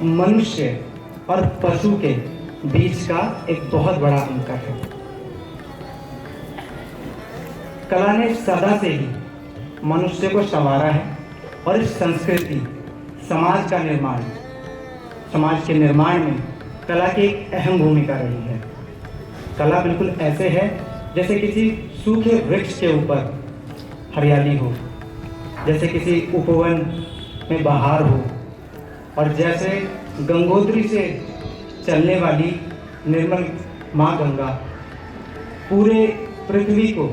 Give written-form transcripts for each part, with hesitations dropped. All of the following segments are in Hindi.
मनुष्य और पशु के बीच का एक बहुत बड़ा अंतर है। कला ने सदा से ही मनुष्य को संवारा है और इस संस्कृति समाज के निर्माण में कला की एक अहम भूमिका रही है। कला बिल्कुल ऐसे है जैसे किसी सूखे वृक्ष के ऊपर हरियाली हो, जैसे किसी उपवन में बहार हो, और जैसे गंगोत्री से चलने वाली निर्मल माँ गंगा पूरे पृथ्वी को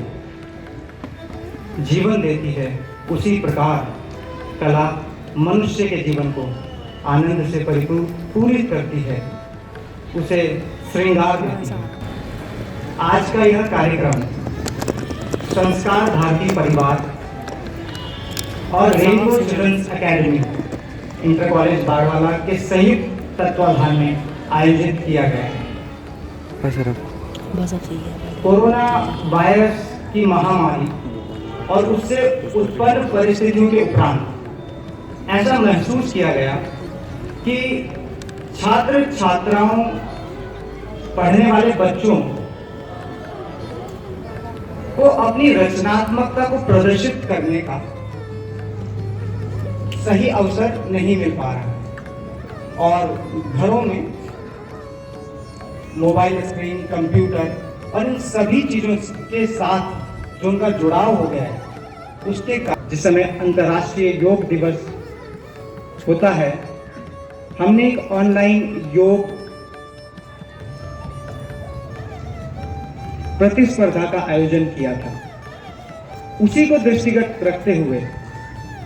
जीवन देती है, उसी प्रकार कला मनुष्य के जीवन को आनंद से पूरित करती है, उसे श्रृंगार देती है। आज का यह कार्यक्रम संस्कार भारती परिवार और rainbow children's academy inter college Badwala के संयुक्त तत्वाधान में आयोजित किया गया है। कोरोना वायरस की महामारी और उससे उत्पन्न परिस्थितियों के उपरांत ऐसा महसूस किया गया कि छात्र छात्राओं, पढ़ने वाले बच्चों को अपनी रचनात्मकता को प्रदर्शित करने का सही अवसर नहीं मिल पा रहा और घरों में मोबाइल स्क्रीन, कंप्यूटर और इन सभी चीजों के साथ जो उनका जुड़ाव हो गया है, उसके कारण जिस समय अंतर्राष्ट्रीय योग दिवस होता है, हमने एक ऑनलाइन योग प्रतिस्पर्धा का आयोजन किया था। उसी को दृष्टिगत रखते हुए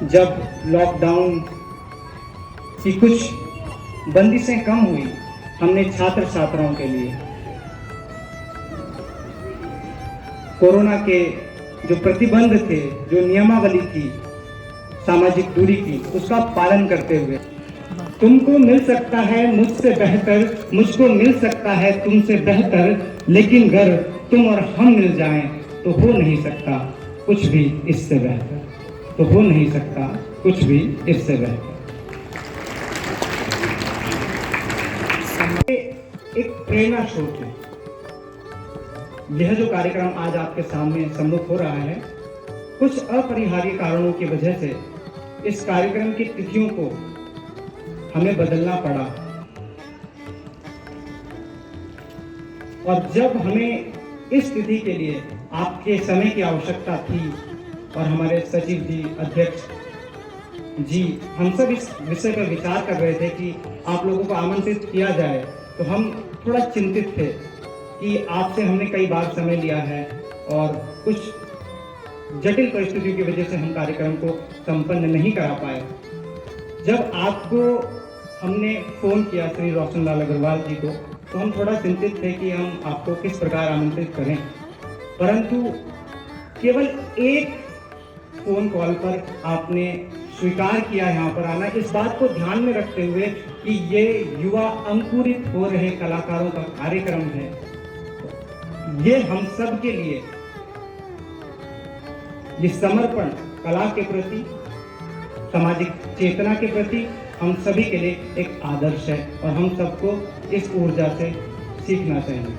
जब लॉकडाउन की कुछ बंदिशें कम हुई, हमने छात्र छात्राओं के लिए कोरोना के जो प्रतिबंध थे, जो नियमावली थी सामाजिक दूरी की, उसका पालन करते हुए तुमको मिल सकता है मुझसे बेहतर, मुझको मिल सकता है तुमसे बेहतर, लेकिन अगर तुम और हम मिल जाएं तो हो नहीं सकता कुछ भी इससे बेहतर, तो हो नहीं सकता कुछ भी इससे बेहतर। एक प्रेरणा स्रोत है। यह जो कार्यक्रम आज आपके सामने सम्मुख हो रहा है, कुछ अपरिहार्य कारणों की वजह से इस कार्यक्रम की तिथियों को हमें बदलना पड़ा, और जब हमें इस तिथि के लिए आपके समय की आवश्यकता थी और हमारे सचिव जी, अध्यक्ष जी, हम सब इस विषय पर विचार कर रहे थे कि आप लोगों को आमंत्रित किया जाए, तो हम थोड़ा चिंतित थे कि आपसे हमने कई बार समय लिया है और कुछ जटिल परिस्थितियों की वजह से हम कार्यक्रम को संपन्न नहीं करा पाए। जब आपको हमने फोन किया, श्री रोशनलाल अग्रवाल जी को, तो हम थोड़ा चिंतित थे कि हम आपको किस प्रकार आमंत्रित करें, परंतु केवल एक फोन कॉल पर आपने स्वीकार किया यहाँ पर आना, इस बात को ध्यान में रखते हुए कि ये युवा अंकुरित हो रहे कलाकारों का कार्यक्रम है। ये हम सब के लिए ये समर्पण कला के प्रति, सामाजिक चेतना के प्रति हम सभी के लिए एक आदर्श है और हम सबको इस ऊर्जा से सीखना चाहिए।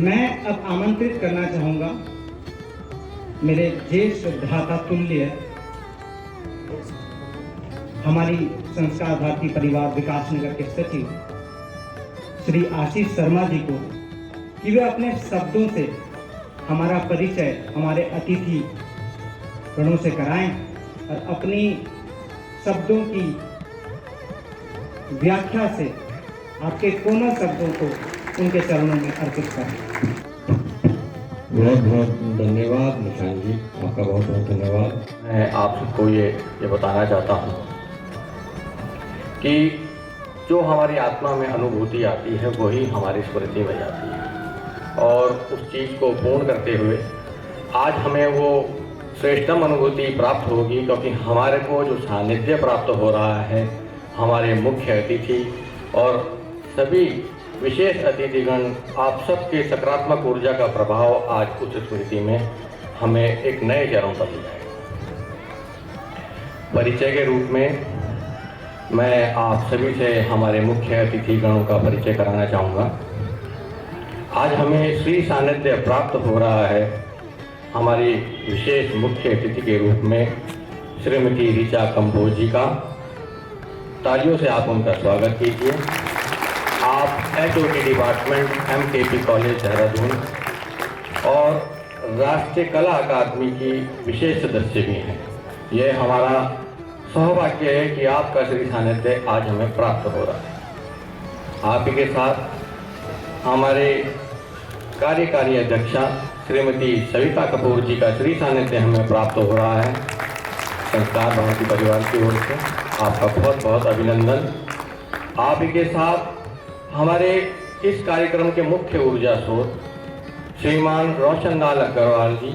मैं अब आमंत्रित करना चाहूंगा मेरे ज्येष्ठ भ्राता तुल्य, हमारी संस्कार भारती परिवार विकासनगर के सचिव श्री आशीष शर्मा जी को, कि वे अपने शब्दों से हमारा परिचय हमारे अतिथि गणों से कराएं और अपनी शब्दों की व्याख्या से आपके कोमल शब्दों को उनके चरणों में अर्पित करें। बहुत बहुत धन्यवाद निशान जी, आपका बहुत बहुत धन्यवाद। मैं आप सबको ये बताना चाहता हूँ कि जो हमारी आत्मा में अनुभूति आती है वही हमारी स्मृति में जाती है, और उस चीज़ को पूर्ण करते हुए आज हमें वो श्रेष्ठतम अनुभूति प्राप्त होगी, क्योंकि हमारे को जो सानिध्य प्राप्त हो रहा है हमारे मुख्य अतिथि और सभी विशेष अतिथिगण, आप सबके सकारात्मक ऊर्जा का प्रभाव आज उच्च स्मृति में हमें एक नए चरण पर ले जाएगा। परिचय के रूप में मैं आप सभी से हमारे मुख्य अतिथिगणों का परिचय कराना चाहूँगा। आज हमें श्री सानिध्य प्राप्त हो रहा है हमारी विशेष मुख्य अतिथि के रूप में श्रीमती ऋचा कंबोज जी का। तालियों से आप उनका स्वागत कीजिए। आप HOT department MKP college Dehradun और राष्ट्रीय कला अकादमी की विशेष सदस्य भी हैं। यह हमारा सौभाग्य है कि आपका श्री सानिध्य आज हमें प्राप्त हो रहा है। आप ही के साथ हमारे कार्यकारी अध्यक्षा श्रीमती सविता कपूर जी का श्री सानिध्य हमें प्राप्त हो रहा है। संस्कार भारती परिवार की ओर से आपका बहुत बहुत अभिनंदन। आप ही के साथ हमारे इस कार्यक्रम के मुख्य ऊर्जा स्रोत श्रीमान रोशन लाल अग्रवाल जी,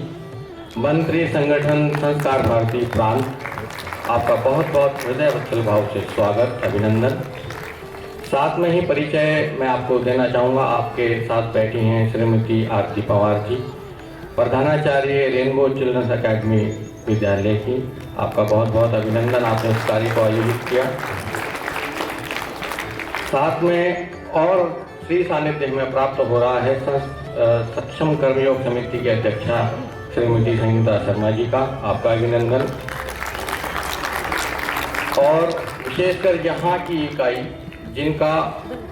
मंत्री संगठन संस्कार भारती प्रांत, आपका बहुत बहुत हृदय वत्सल भाव से स्वागत अभिनंदन। साथ में ही परिचय मैं आपको देना चाहूँगा। आपके साथ बैठी हैं श्रीमती आरती पवार जी, प्रधानाचार्य रेनबो चिल्ड्रंस एकेडमी विद्यालय की। आपका बहुत बहुत अभिनंदन, आपने इस कार्य को आयोजित किया। साथ में और श्री सानिध्य में प्राप्त हो रहा है सक्षम कर्मयोग समिति की अध्यक्षा श्रीमती संगीता शर्मा जी का, आपका अभिनंदन। और विशेषकर यहाँ की इकाई जिनका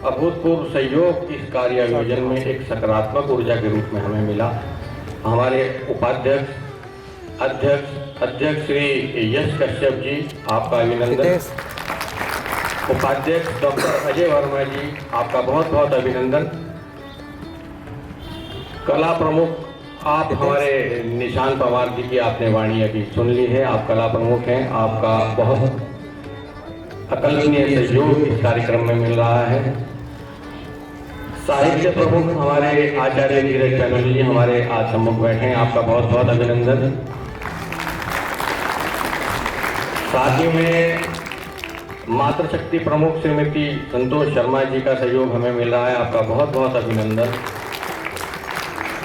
अभूतपूर्व सहयोग इस कार्य आयोजन में एक सकारात्मक ऊर्जा के रूप में हमें मिला, हमारे उपाध्यक्ष अध्यक्ष श्री यश कश्यप जी, आपका अभिनंदन। उपाध्यक्ष डॉक्टर अजय वर्मा जी, आपका बहुत बहुत अभिनंदन। कला प्रमुख आप हमारे निशान पवार जी की आपने वाणी अभी सुन ली है, आप कला प्रमुख हैं। आपका बहुत अकल्पनीय सहयोग इस कार्यक्रम में मिल रहा है। साहित्य प्रमुख हमारे आचार्य नीरज पैनोली जी हमारे आज सम्मुख बैठे हैं, आपका बहुत बहुत अभिनंदन। साथ ही में मातृशक्ति प्रमुख श्रीमती संतोष शर्मा जी का सहयोग हमें मिल रहा है, आपका बहुत बहुत अभिनंदन।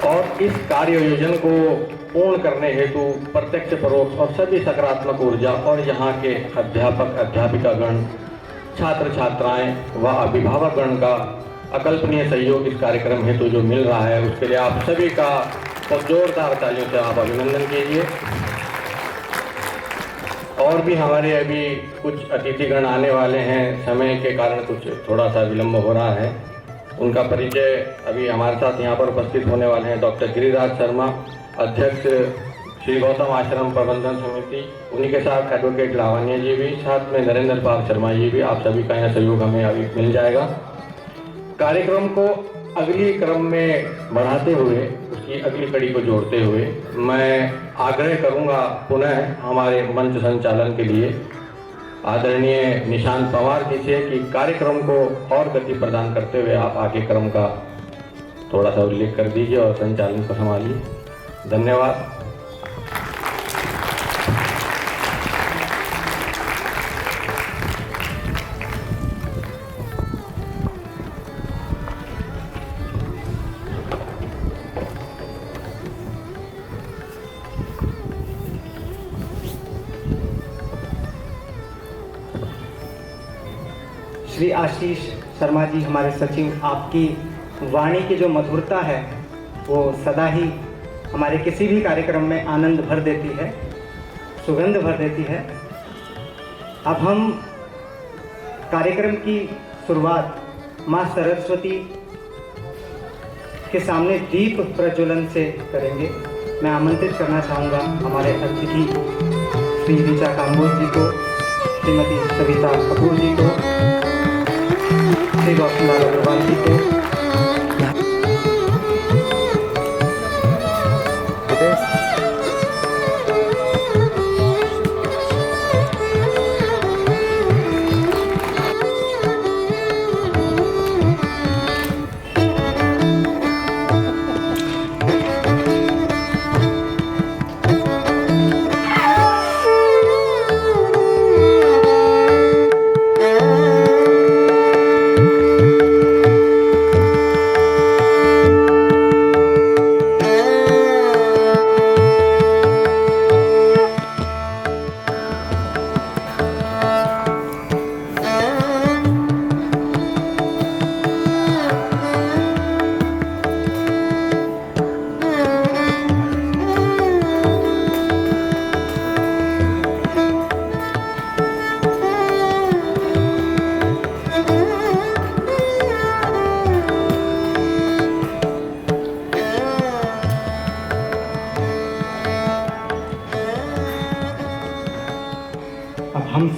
और इस कार्य आयोजन को पूर्ण करने हेतु प्रत्यक्ष परोक्ष और सभी सकारात्मक ऊर्जा और यहाँ के अध्यापक अध्यापिकागण, छात्र छात्राएं व अभिभावकगण का अकल्पनीय सहयोग इस कार्यक्रम हेतु जो मिल रहा है, उसके लिए आप सभी का बहुत जोरदार तालियों से आप अभिनंदन कीजिए। और भी हमारे अभी कुछ अतिथिगण आने वाले हैं, समय के कारण कुछ थोड़ा सा विलम्ब हो रहा है। उनका परिचय अभी हमारे साथ यहाँ पर उपस्थित होने वाले हैं डॉक्टर गिरिराज शर्मा, अध्यक्ष श्री गौतम आश्रम प्रबंधन समिति, उन्हीं के साथ एडवोकेट लावण्य जी भी, साथ में नरेंद्र पाल शर्मा जी भी। आप सभी का यहाँ सहयोग हमें अभी मिल जाएगा। कार्यक्रम को अगली क्रम में बढ़ाते हुए, उसकी अगली कड़ी को जोड़ते हुए मैं आग्रह करूँगा पुनः हमारे मंच संचालन के लिए आदरणीय निशान पवार जी से कि कार्यक्रम को और गति प्रदान करते हुए आप आगे क्रम का थोड़ा सा उल्लेख कर दीजिए और संचालन को संभालिए। धन्यवाद। श्री आशीष शर्मा जी हमारे सचिव, आपकी वाणी की जो मधुरता है वो सदा ही हमारे किसी भी कार्यक्रम में आनंद भर देती है, सुगंध भर देती है। अब हम कार्यक्रम की शुरुआत माँ सरस्वती के सामने दीप प्रज्वलन से करेंगे। मैं आमंत्रित करना चाहूँगा हमारे अतिथि श्री ऋचा कंबोज जी को, श्रीमती सविता कपूर जी को, श्री रोशन लाल अग्रवाल जी को।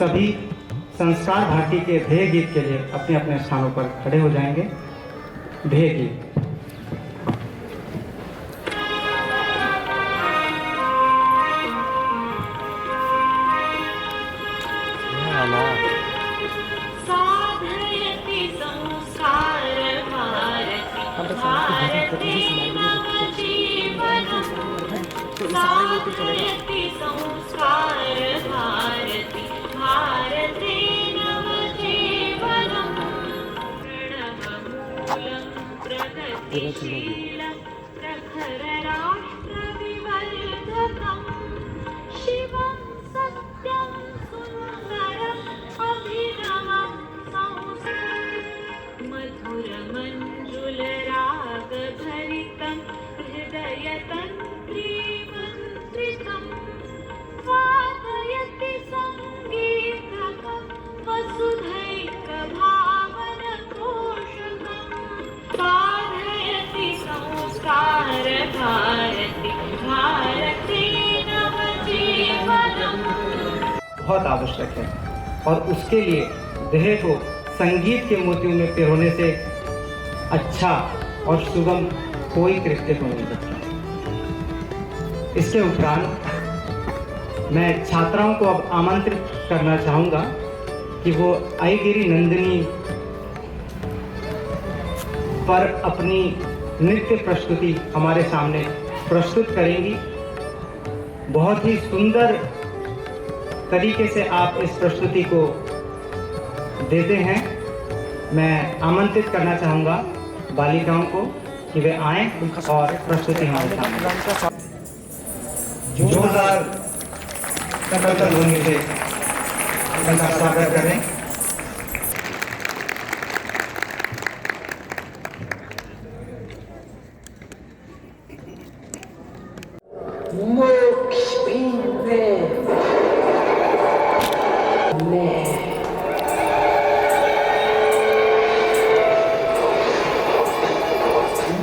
सभी संस्कार भारती के ध्येय गीत के लिए अपने अपने स्थानों पर खड़े हो जाएंगे। ध्येय गीत। साधयति संस्कार भारती नवजीवनम् साधयति संस्कार भारती नवजीवनम् प्रणवमूलं प्रगतिशीलं प्रखरराष्ट्रविवर्धकम् शिवं सत्यं सुन्दरम् अभिनवम् मधुरमञ्जुलरागभरितं हृदयतन्त्रीमन्त्रितं वादयति सङ्गीतकं वसुधैकभावनपोषकं साधयति संस्कार भारती नवजीवनम्। बहुत आवश्यक है और उसके लिए देह को संगीत के मोतियों में पिरोने से अच्छा और सुगम कोई कृत्य हो नहीं सकता। इसके उपरांत मैं छात्राओं को अब आमंत्रित करना चाहूँगा कि वो आईगिरी नंदिनी पर अपनी नृत्य प्रस्तुति हमारे सामने प्रस्तुत करेंगी। बहुत ही सुंदर तरीके से आप इस प्रस्तुति को देते हैं। मैं आमंत्रित करना चाहूँगा बालिकाओं को कि वे आएं और प्रस्तुति हमारे सामने जोरदार करतल ध्वनि से उनका स्वागत करें। मोक्ष भी मैं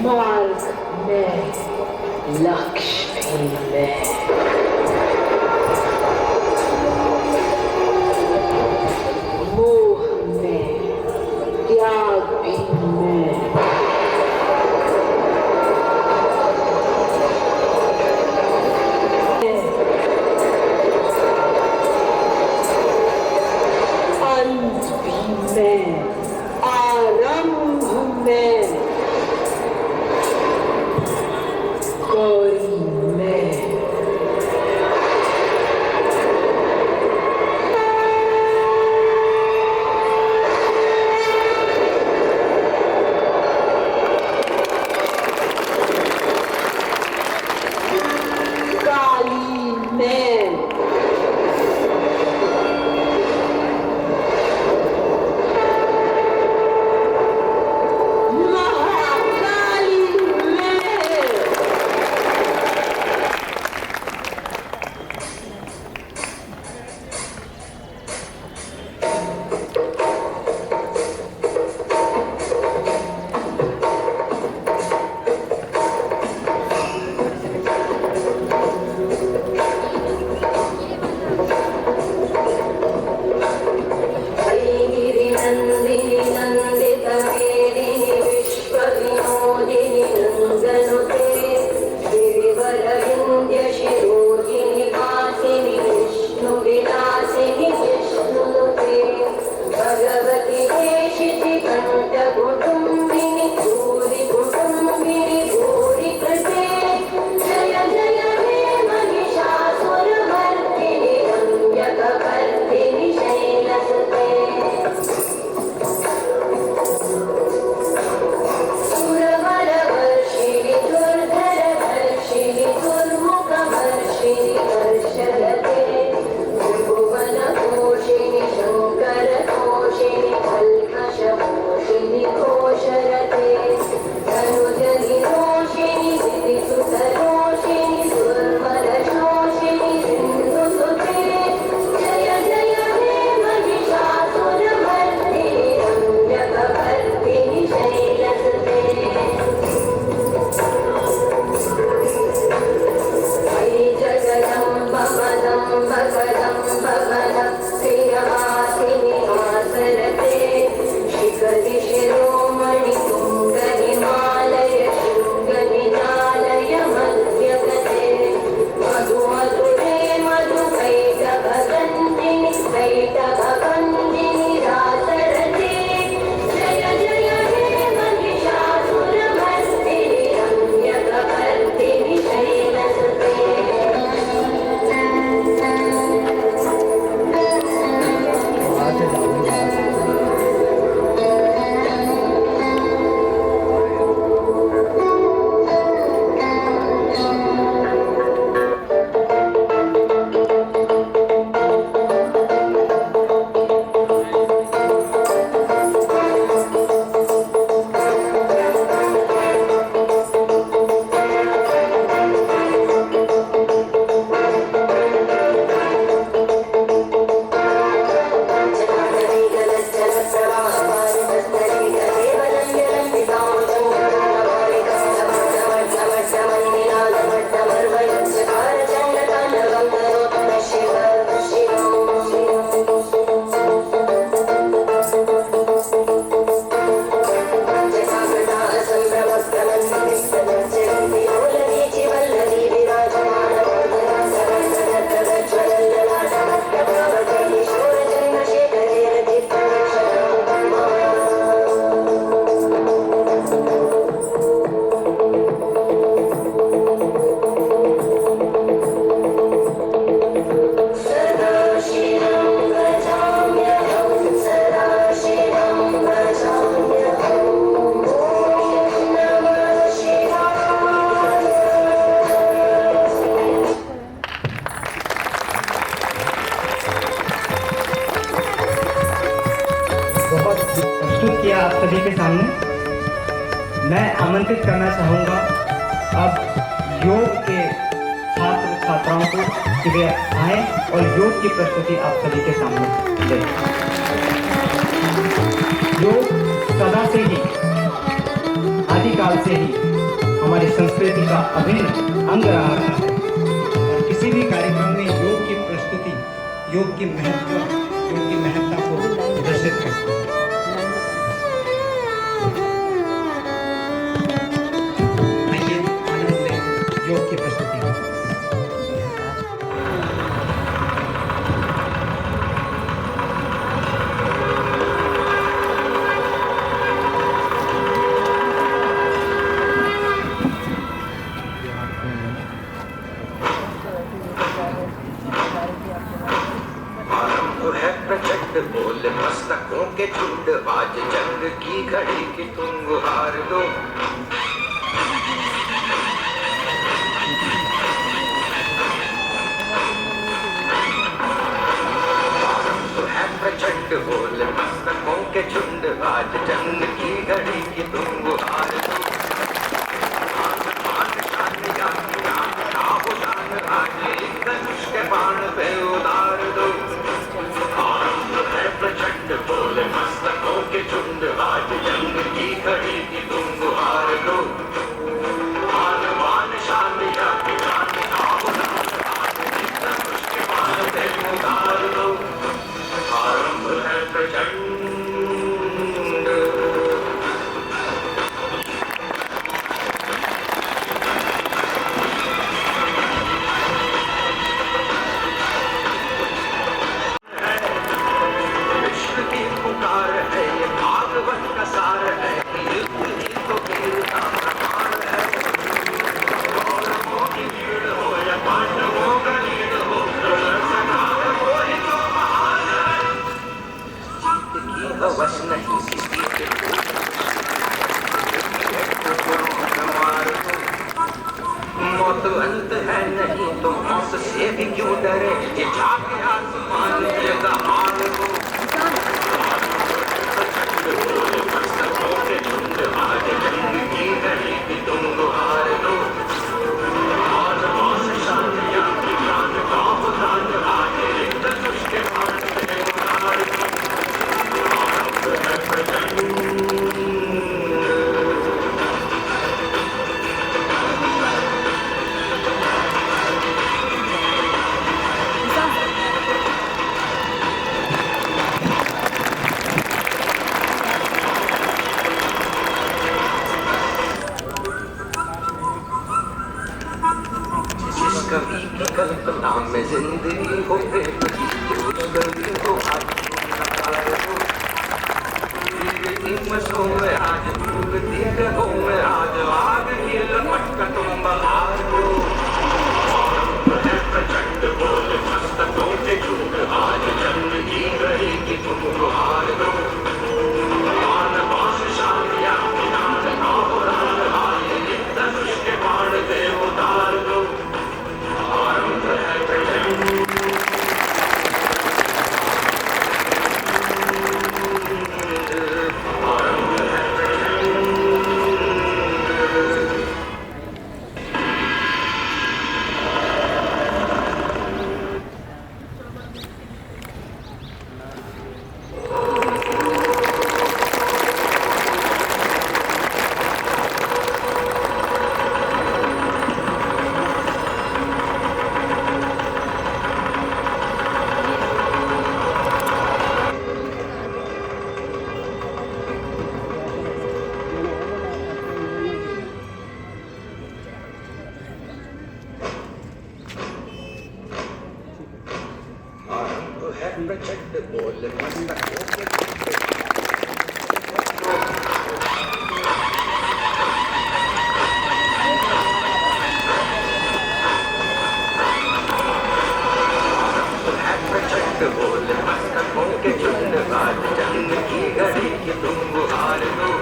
मार्ग में लक्ष्य में मोह में त्याग भी में अंत भी में आरंभ में गौरी में आमंत्रित करना चाहूँगा अब योग के छात्र छात्राओं को कि वे आए और योग की प्रस्तुति आप सभी के सामने दें। योग सदा से ही, आदिकाल से ही हमारी संस्कृति का अभिन्न अंग रहा है और किसी भी कार्यक्रम में योग की प्रस्तुति योग की महत्ता को प्रदर्शित करती है। आइए आनंद लें योग की प्रस्तुति में। बोल मस्तकों के झुंड आज जंग की घड़ी की तुम गुहार दो। तो है प्रचंड बोल मस्तकों के झुंड आज जंग की घड़ी की तुम गुहार दो। धनुष के बाण पे उतार दो। प्रचंड बोले मस्तकों के झुंड आज जंग की घड़ी की तुम गुहार दो। आन शान या जान धनुष के बाण पे उतार दो। आरंभ है प्रचंड। बस नहीं मौत अंत है नहीं तो मौत से भी क्यों डरे। ये जाके आसमान जगह हार हो। मस्तकों के झुंड आज जंग की घड़ी की तुम गुहार दो। शांत या जान का उदान आज धनुष के बाण पे उतार दो। कभी की कल्पना में जिंदगी हो प्रेम की तो मसों में आज डूबती रहो में आज आग की लपट का तुम बहार हो। प्रचंड बोल मस्तकों के झुंड आज जंग की घड़ी की तुम गुहार दो। शांतिया धनुष के बाण पे उतार दो। आरंभ है प्रचंड। प्रचंड बोल मस्तकों के प्रचंड बोल मस्तकों के झुंड आज जंग की घड़ी की तुम गुहार दो।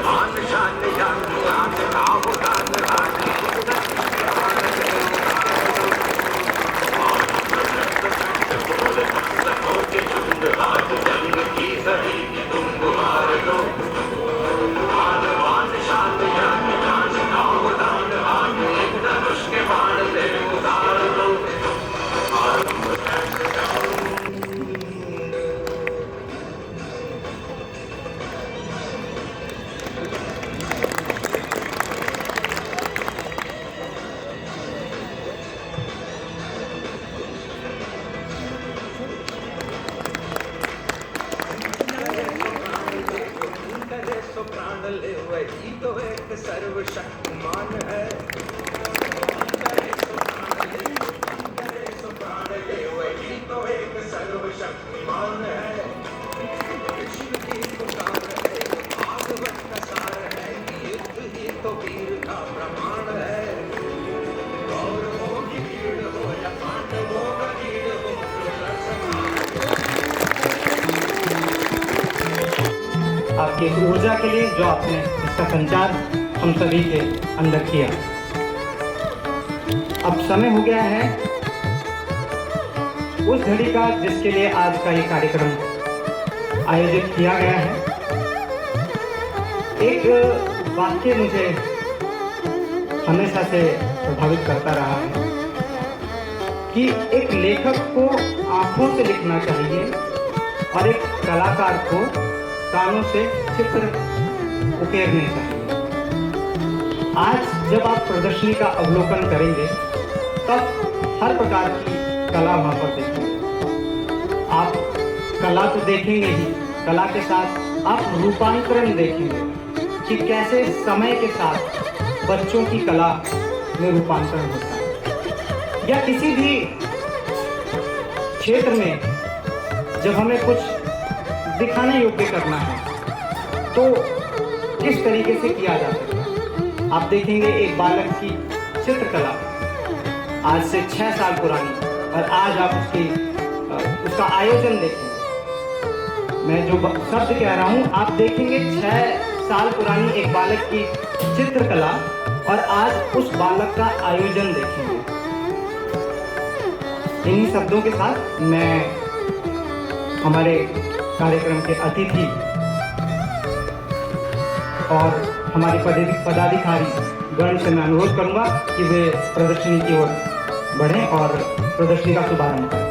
आन शान या जान का उदान आज के झुंड आज सर्वशक्तिमान है वही तो एक सर्वशक्तिमान है शिव की पुकार है भागवत का सार है युद्ध ही तो वीर का प्रमाण है कौरवों की भीड़ हो या पांडवों का भीड़ हो आपकी इस ऊर्जा के लिए जो आपने इसका संचार हम सभी के अंदर किया। अब समय हो गया है उस घड़ी का जिसके लिए आज का ये कार्यक्रम आयोजित किया गया है। एक वाक्य मुझे हमेशा से प्रभावित करता रहा है कि एक लेखक को आंखों से लिखना चाहिए और एक कलाकार को कानों से चित्र उकेरने चाहिए। आज जब आप प्रदर्शनी का अवलोकन करेंगे तब हर प्रकार की कला वहाँ पर देखेंगे। आप कला तो देखेंगे ही, कला के साथ आप रूपांतरण देखेंगे कि कैसे समय के साथ बच्चों की कला में रूपांतरण होता है या किसी भी क्षेत्र में जब हमें कुछ दिखाने योग्य करना है तो किस तरीके से किया जा सकता है। आप देखेंगे एक बालक की चित्रकला आज से 6 साल पुरानी और आज आप उसका आयोजन देखेंगे। मैं जो शब्द कह रहा हूँ आप देखेंगे 6 साल पुरानी एक बालक की चित्रकला और आज उस बालक का आयोजन देखेंगे। इन्हीं शब्दों के साथ मैं हमारे कार्यक्रम के अतिथि और हमारे पदाधिकारी गण से मैं अनुरोध करूंगा कि वे प्रदर्शनी की ओर बढ़ें और प्रदर्शनी का शुभारंभ करें।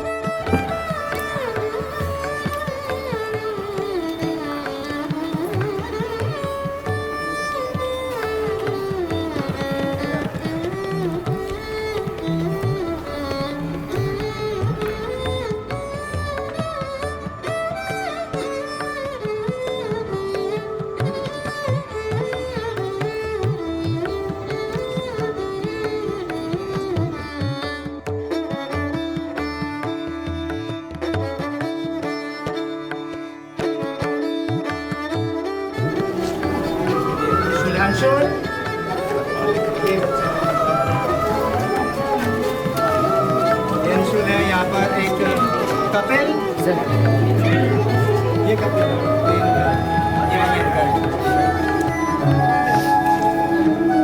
यहाँ पर एक कपिल ये कपिल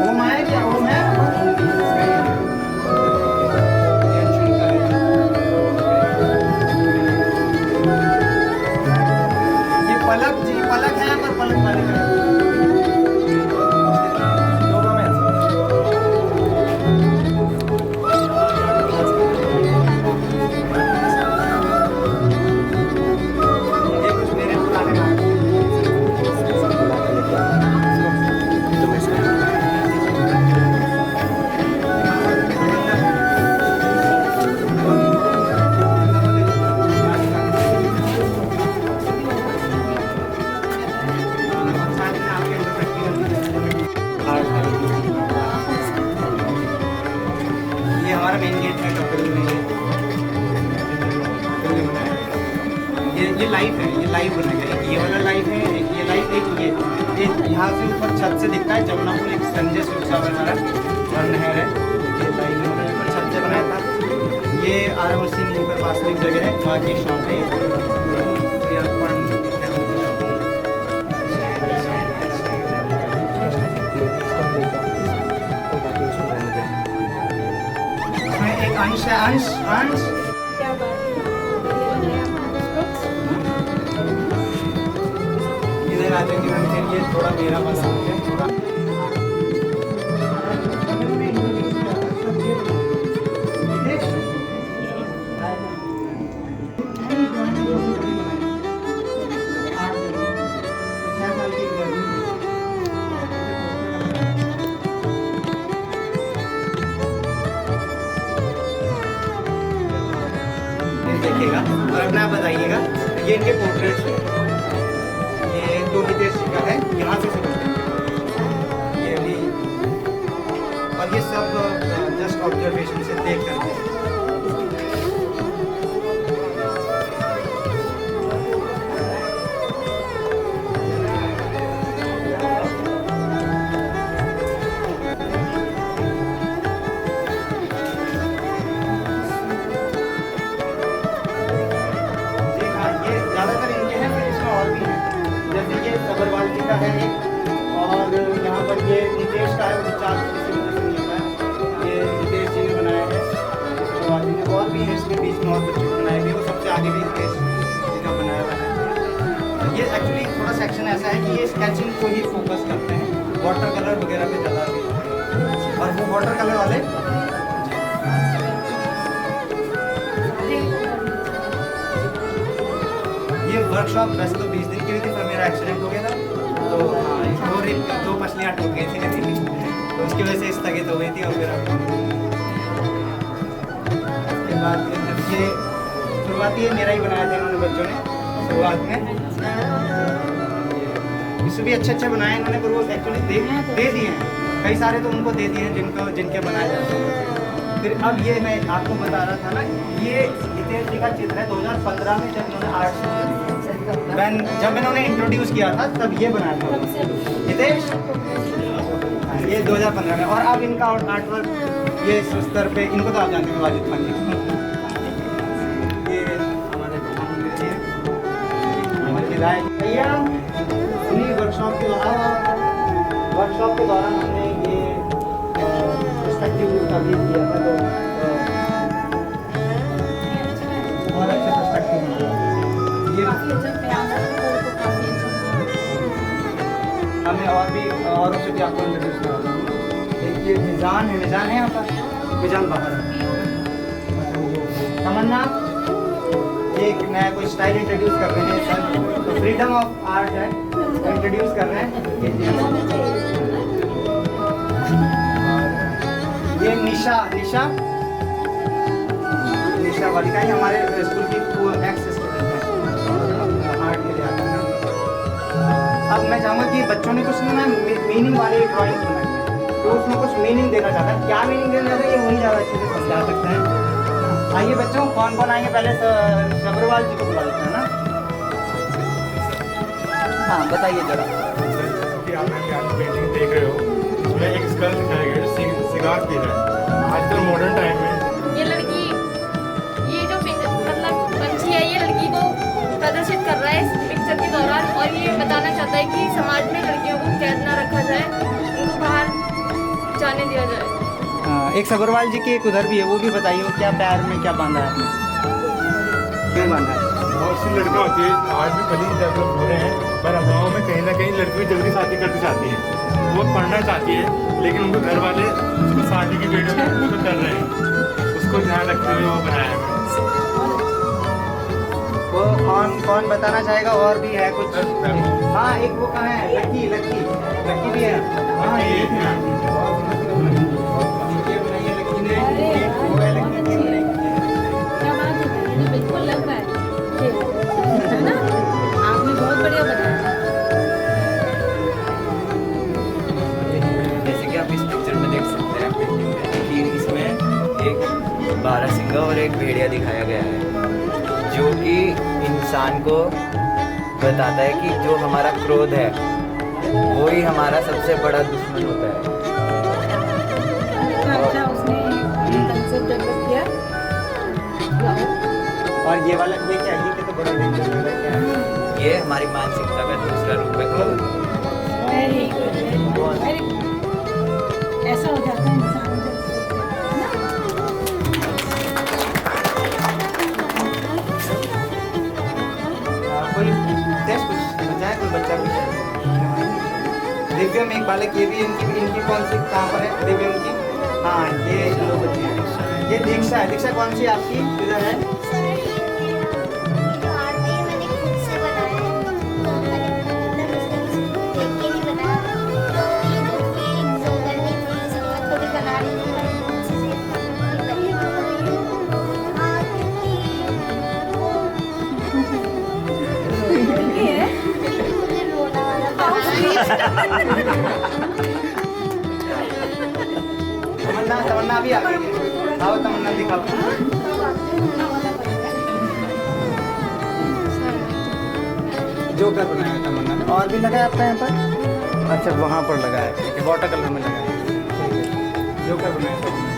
ओम है क्या ओम है ये पलक जी पलक है यहाँ पर पलक वाले हमारा मेन गेट है कपिल में ये लाइव है, ये लाइव बनाएगा। एक ये वाला लाइव है, एक ये लाइव, एक ये यहाँ से ऊपर छत से दिखता है जमुना पुल, एक संजय सूरसागर हमारा और नहर है। ये लाइव उन्होंने ऊपर छत से बनाया था। ये आरओसी यहीं पर वास्तविक जगह है, वहाँ की शॉप है। अंश है, अंश अंश क्या बात है, इधर आ जाएंगे मैम। फिर ये थोड़ा मेरा मजाक है थोड़ा देखिएगा और अपना आप बताइएगा। ये इनके पोर्ट्रेट्स हैं। ये तो हितेश जी का है, यहाँ से शुरू करते हैं। ये अभी सब जस्ट ऑब्जर्वेशन से देख करके। अग्रवाल जी का है एक, और यहाँ पर ये नितेश का है, वो चार किसी वजह से नहीं होता है, ये नितेश जी ने बनाया है। अग्रवाल जी ने और भी है इसके बीच में और बच्चे बनाए हुए, वो सबसे आगे भी नितेश जी का बनाया हुआ है। ये एक्चुअली थोड़ा सेक्शन ऐसा है कि ये स्केचिंग को ही फोकस करते हैं, वाटर कलर वगैरह पे ज़्यादा भी, और वो वाटर कलर वाले ये वर्कशॉप वैसे तो 20 दिन की हुई थी, पर मेरा एक्सीडेंट हो गया था, तो हाँ दो मछलियाँ टूट गई थी मेरी, तो उसकी वजह से स्थगित हो गई थी। और फिर उसके बाद ये शुरुआती ये मेरा ही बनाया था इन्होंने बच्चों ने शुरुआत में, इससे भी अच्छे बनाए इन्होंने, पर वो एक्चुअली दे दिए हैं, कई सारे तो उनको दे दिए हैं जिनके बनाए जाते हैं। फिर अब ये मैं आपको बता रहा था ना, ये हितेश जी का चित्र है 2015 में, जब इन्होंने आर्ट जब इन्होंने इंट्रोड्यूस किया था तब ये बनाया था हितेश, ये 2015 में। और अब इनका आर्ट वर्क ये स्तर पे, इनको तो आप जानते हैं वाजिद खान जी, ये हमारे भैया उन्हीं वर्कशॉप के दौरान हमने ये पर्सपेक्टिव का भी किया था, तो बहुत अच्छे पर्सपेक्टिव मिला। ये हमें और भी औरों से भी आपको इंट्रोड्यूस करा दूँगा। एक ये मिजान है यहाँ पर, मिजान बाहर है। तमन्ना ये एक नया कोई स्टाइल इंट्रोड्यूस कर रहे हैं सर, तो फ्रीडम ऑफ आर्ट है, इंट्रोड्यूस कर रहे हैं। ये निशा वाली का ही हमारे स्कूल की एक्स आर्ट के लिए आता है। अब मैं चाहूँगा कि बच्चों ने कुछ ना मीनिंग वाले ड्राइंग बनाई है, तो उसमें कुछ मीनिंग देना चाहता है, क्या मीनिंग देना चाहता है ये वही ज़्यादा अच्छे से समझा सकते हैं। आइए बच्चों, कौन कौन आएंगे, पहले अग्रवाल जी को बुला लेते हैं ना। हाँ बताइए जरा। कि आप पेंटिंग देख रहे हो, इसमें एक स्कल दिखाया गया है, सिगार पी रहा है। आजकल मॉडर्न टाइम में ये लड़की, ये जो मतलब पंछी है, ये लड़की को प्रदर्शित कर रहा है इस पिक्चर के दौरान, और ये बताना चाहता है कि समाज में लड़कियों को कैद ना रखा जाए, उनको बाहर जाने दिया जाए। हाँ, एक सगरवाल जी की एक उधर भी है, वो भी बताइए, वो क्या पैर में क्या बांधा है आपने? क्यों बांधा है? बहुत सी लड़कियाँ होती है, आज भी भले ही डेवलप हो रहे हैं, पर गाँव में कहीं ना कहीं लड़कियाँ जल्दी शादी करना चाहती हैं, वो पढ़ना चाहती है, लेकिन उनको घर वाले उसको शादी की डेट में उसको कर रहे हैं, उसको ध्यान रखते हुए वो बनाया है। वो कौन बताना चाहेगा? और भी है कुछ? हाँ, एक वो कहाँ है, लक्की भी है। हाँ, ये बनाइए लक्की ने, वो है लक्की की बनाई। क्या बात है, ये बिल्कुल लग रहा है ना, आपने बहुत बढ़िया बताया। जैसे कि आप इस पिक्चर में देख सकते हैं पेंटिंग में कि इसमें एक बारहसिंगा और एक भेड़िया दिखाया गया है, जो कि इंसान को बताता है कि जो हमारा क्रोध है वो ही हमारा सबसे बड़ा दुश्मन होता है। अच्छा, उसने कंसेप्ट डेवलप किया। और ये वाला ये क्या है? ये तो बड़ा डेंजर है, क्या है? ये हमारी मानसिकता का दूसरा रूप है, क्रोध। वेरी गुड, वेरी ऐसा हो जाता है इंसान जब, है ना? कोई टेस्ट कुछ बचाए, कोई बच्चा कुछ? दिव्यम एक बालक, ये भी इनकी कौन सी कहाँ पर है दिव्यम की? हाँ, ये दो बच्चे हैं। ये दीक्षा है। दीक्षा कौन सी आपकी किधर है? तमन्ना तमन्ना भी आ गई है। आओ तमन्ना दिखाओ। जोकर बनाया तमन्ना ने। और भी लगाया आपका यहाँ पर? अच्छा वहाँ पर लगाया, ठीक है, वाटर कलर में लगाया। जोकर बनाया तमन्ना।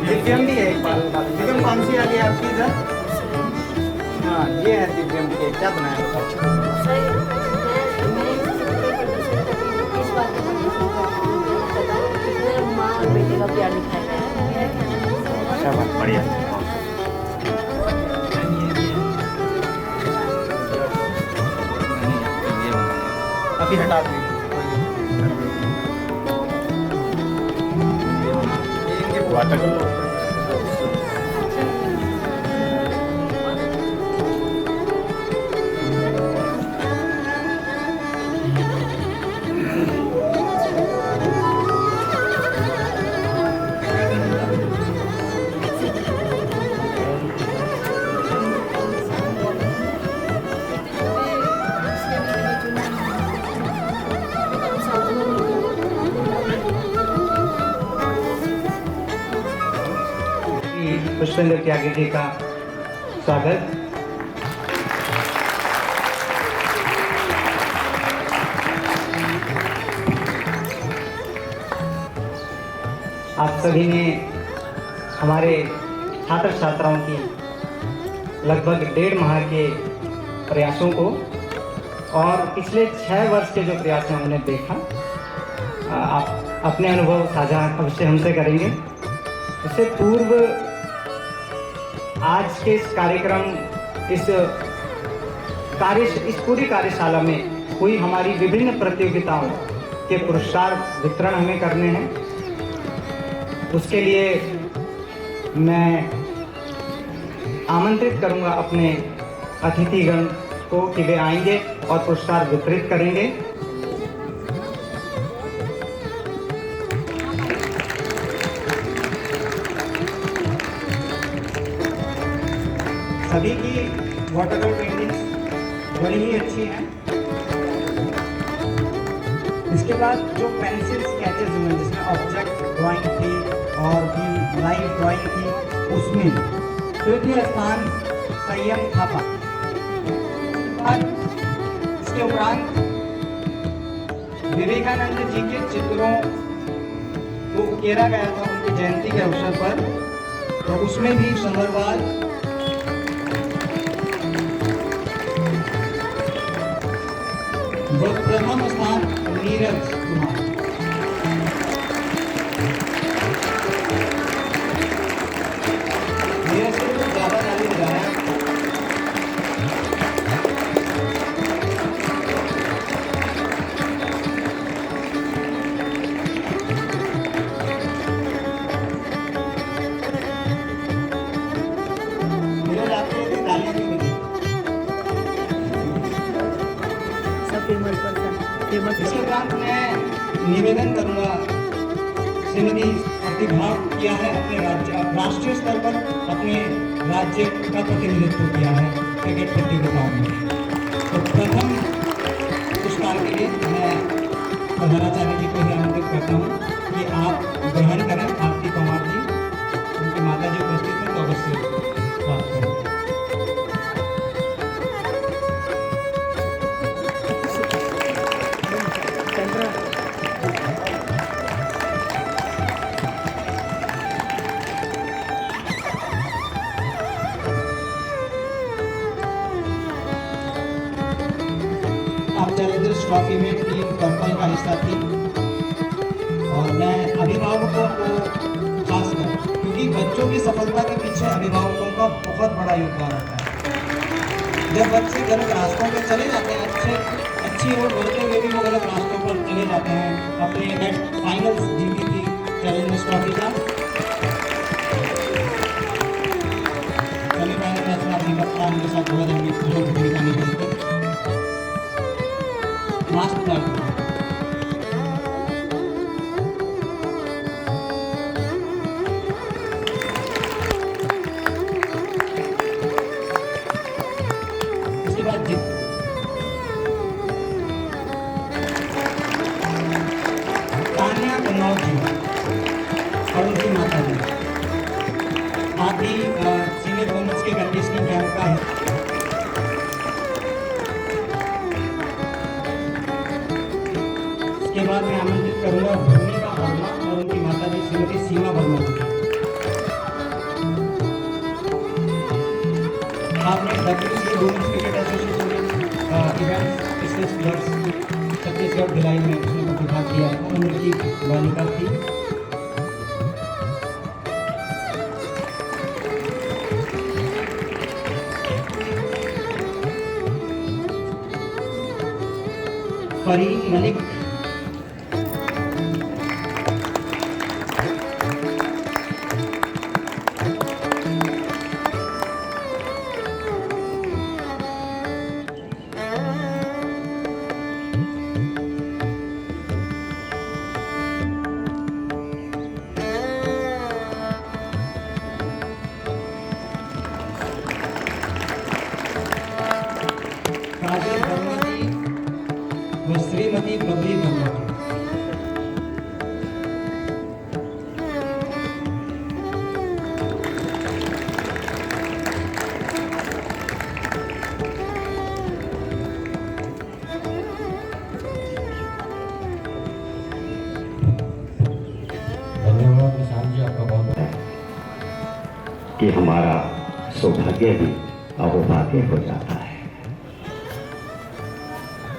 दिव्यम भी है एक बार। दिव्यम कौन सी आ गई आपकी इधर? हाँ ये है दिव्यम के। क्या बनाया बताओ? माँ और बेटे का प्यार दिखाया है। अच्छा बात, बढ़िया। अभी हटा दें। वाटर कलर पुष्पेंद्र त्यागी जी का स्वागत। आप सभी ने हमारे छात्र छात्राओं की लगभग 1.5 माह के प्रयासों को और पिछले 6 वर्ष के जो प्रयास हैं उन्हें देखा। आप अपने अनुभव साझा अवश्य हमसे करेंगे। इससे पूर्व आज के इस कार्यक्रम इस पूरी कार्यशाला में हुई हमारी विभिन्न प्रतियोगिताओं के पुरस्कार वितरण हमें करने हैं। उसके लिए मैं आमंत्रित करूंगा अपने अतिथिगण को कि वे आएंगे और पुरस्कार वितरित करेंगे। सभी की वाटर कलर पेंटिंग्स बड़ी ही अच्छी हैं। इसके बाद जो पेंसिल स्केचेस हुए जिसमें ऑब्जेक्ट ड्राइंग थी और भी लाइव ड्राइंग थी, उसमें तृतीय स्थान संयम थापा। इसके उपरांत विवेकानंद जी के चित्रों को उकेरा गया था उनकी जयंती के अवसर पर, तो उसमें भी समरवाल प्रथम स्थान नीरज कुमार। नीरज से कुछ ज्यादा ताली बजाया। नीरज आपके लिए तालियां क्यों बजी? इसके उपरांत मैं निवेदन करूंगा, श्रीमती प्रतिभाग किया है अपने राज्य राष्ट्रीय स्तर पर अपने राज्य का प्रतिनिधित्व किया है क्रिकेट प्रतियोगिताओं में। तो प्रथम पुरस्कार के लिए मैं प्रधानाचार्य जी को ही आमंत्रित करता हूँ कि आप ग्रहण करें। आरती कुमार जी, उनकी माता जी उपस्थित हैं तो अवश्य प्राप्त करें। आप चैलेंजर्स ट्रॉफी में टीम पर्पल का हिस्सा थी और मैं अभिभावकों को खासकर, क्योंकि बच्चों की सफलता के पीछे अभिभावकों का बहुत बड़ा योगदान होता है। जब बच्चे गलत रास्तों पर चले जाते हैं, अच्छी ओर बढ़ते हुए भी वो गलत रास्तों पर चले जाते हैं। अपने नेट फाइनल्स जीती थी चैलेंजर्स ट्रॉफी का। सेमीफाइनल मैच में अपनी कप्तान के साथ बहुत लंबी भूमिका निभाई थी। मास्टर इसके बाद तानिया कन्नौज जी मैं आमंत्रित करूंगा भूमिका वर्मा और उनकी माता जी श्रीमती सीमा वर्मा जी। आपने WCA वुमेन्स क्रिकेट एसोसिएशन में इवेंट पिछले वर्ष छत्तीसगढ़ भिलाई में उसने विभाग किया है, उनकी बालिका थी। फरीन मलिक, काजल वर्मा जी व श्रीमती बबली वर्मा जी। धन्यवाद निशान जी, आपका बहुत कि हमारा सौभाग्य भी अहोभाग्य हो जाता है।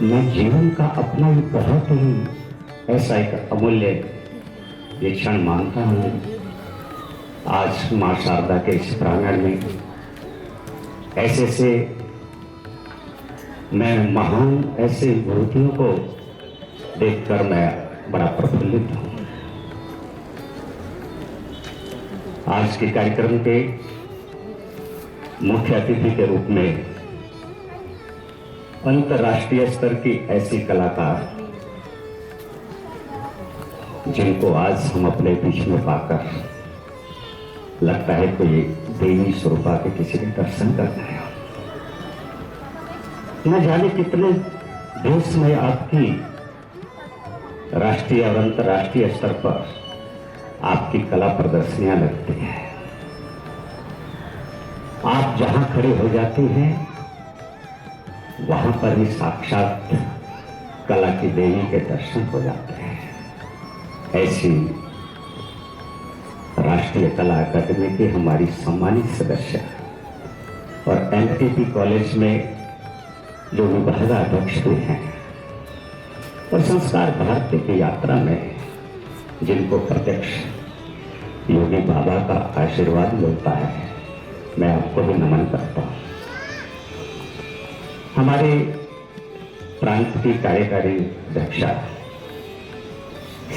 मैं जीवन का अपना ही बहुत ही ऐसा एक अमूल्य ये क्षण मानता हूँ। आज माँ शारदा के इस प्रांगण में ऐसे से मैं महान ऐसे विभूतियों को देखकर मैं बड़ा प्रफुल्लित हूँ। आज के कार्यक्रम के मुख्य अतिथि के रूप में अंतर्राष्ट्रीय स्तर की ऐसी कलाकार जिनको आज हम अपने बीच में पाकर लगता है कोई देवी स्वरूपा के किसी के दर्शन कर रहे हैं। न जाने कितने देश में आपकी राष्ट्रीय और अंतर्राष्ट्रीय स्तर पर आपकी कला प्रदर्शनियां लगती हैं। आप जहां खड़े हो जाते हैं वहां पर ही साक्षात कला की देवी के दर्शन हो जाते हैं। ऐसी राष्ट्रीय कला अकादमी की हमारी सम्मानित सदस्य और एमटीपी कॉलेज में जो विभागाध्यक्ष भी हैं और संस्कार भारती की यात्रा में जिनको प्रत्यक्ष योगी बाबा का आशीर्वाद मिलता है, मैं आपको भी नमन करता हूँ। हमारे प्रांत की कार्यकारी अध्यक्षा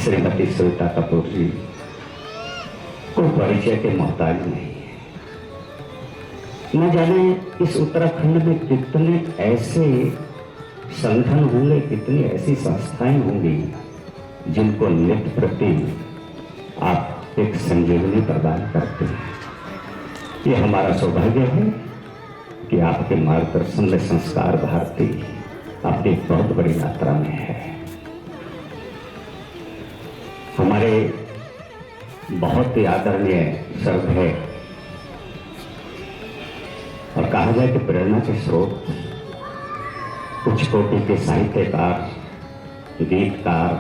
श्रीमती सविता कपूर जी को परिचय के मोहताज नहीं है। न जाने इस उत्तराखंड में कितने ऐसे संगठन होंगे, कितनी ऐसी संस्थाएं होंगी जिनको नित्य प्रति आप एक संजीवनी प्रदान करते हैं। ये हमारा सौभाग्य है कि आपके मार्गदर्शन में संस्कार भारती अपनी बहुत बड़ी मात्रा में है। हमारे बहुत ही आदरणीय श्रद्धेय और कहा जाए कि प्रेरणा के स्रोत कुछ कोटि के साहित्यकार, गीतकार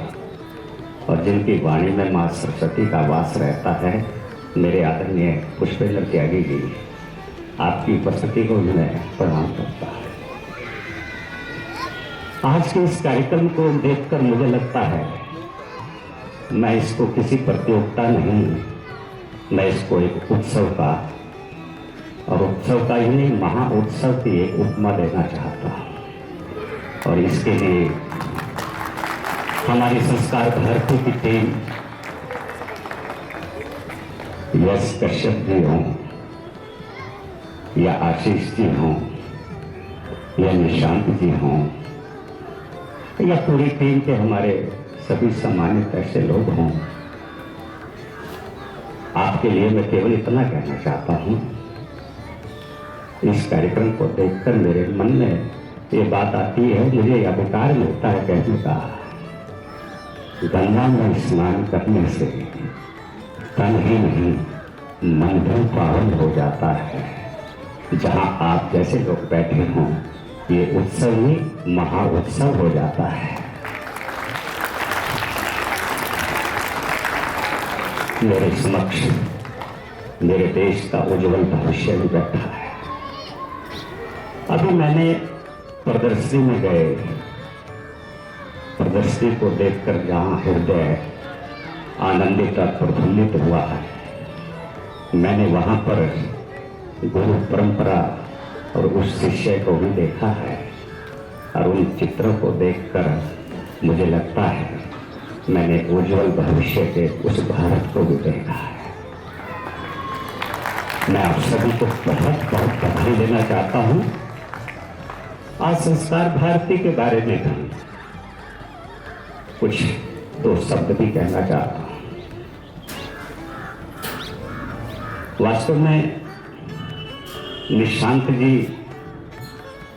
और जिनकी वाणी में मां सरस्वती का वास रहता है, मेरे आदरणीय पुष्पेंद्र त्यागी जी, आपकी उपस्थिति को मैं प्रणाम करता हूँ। आज के इस कार्यक्रम को देखकर मुझे लगता है मैं इसको किसी प्रतियोगिता नहीं, मैं इसको एक उत्सव का और उत्सव का ही नहीं, महा उत्सव की एक उपमा देना चाहता हूँ। और इसके लिए हमारी संस्कार भारती की टीम यश कश्यप जी हों या आशीष जी हों या निशांत जी हों या पूरी टीम के हमारे सभी सम्मानित ऐसे लोग हों, आपके लिए मैं केवल इतना कहना चाहता हूं, इस कार्यक्रम को देखकर मेरे मन में ये बात आती है, मुझे यह अधिकार मिलता है कहने का, गंगा में स्नान करने से तन ही नहीं मन भी पावन हो जाता है। जहां आप जैसे लोग बैठे हों, ये उत्सव ही महा उत्सव हो जाता है। मेरे समक्ष मेरे देश का उज्जवल भविष्य भी बैठा है। अभी मैंने प्रदर्शनी में गए, प्रदर्शनी को देखकर जहां हृदय आनंदित और प्रफुल्लित हुआ है, मैंने वहां पर गुरु परंपरा और उस शिष्य को भी देखा है, और उन चित्रों को देखकर मुझे लगता है मैंने उज्जवल भविष्य के उस भारत को भी देखा है। मैं आप सभी को बहुत बहुत बधाई देना चाहता हूं। आज संस्कार भारती के बारे में भी कुछ दो शब्द भी कहना चाहता हूं। वास्तव में निशांत जी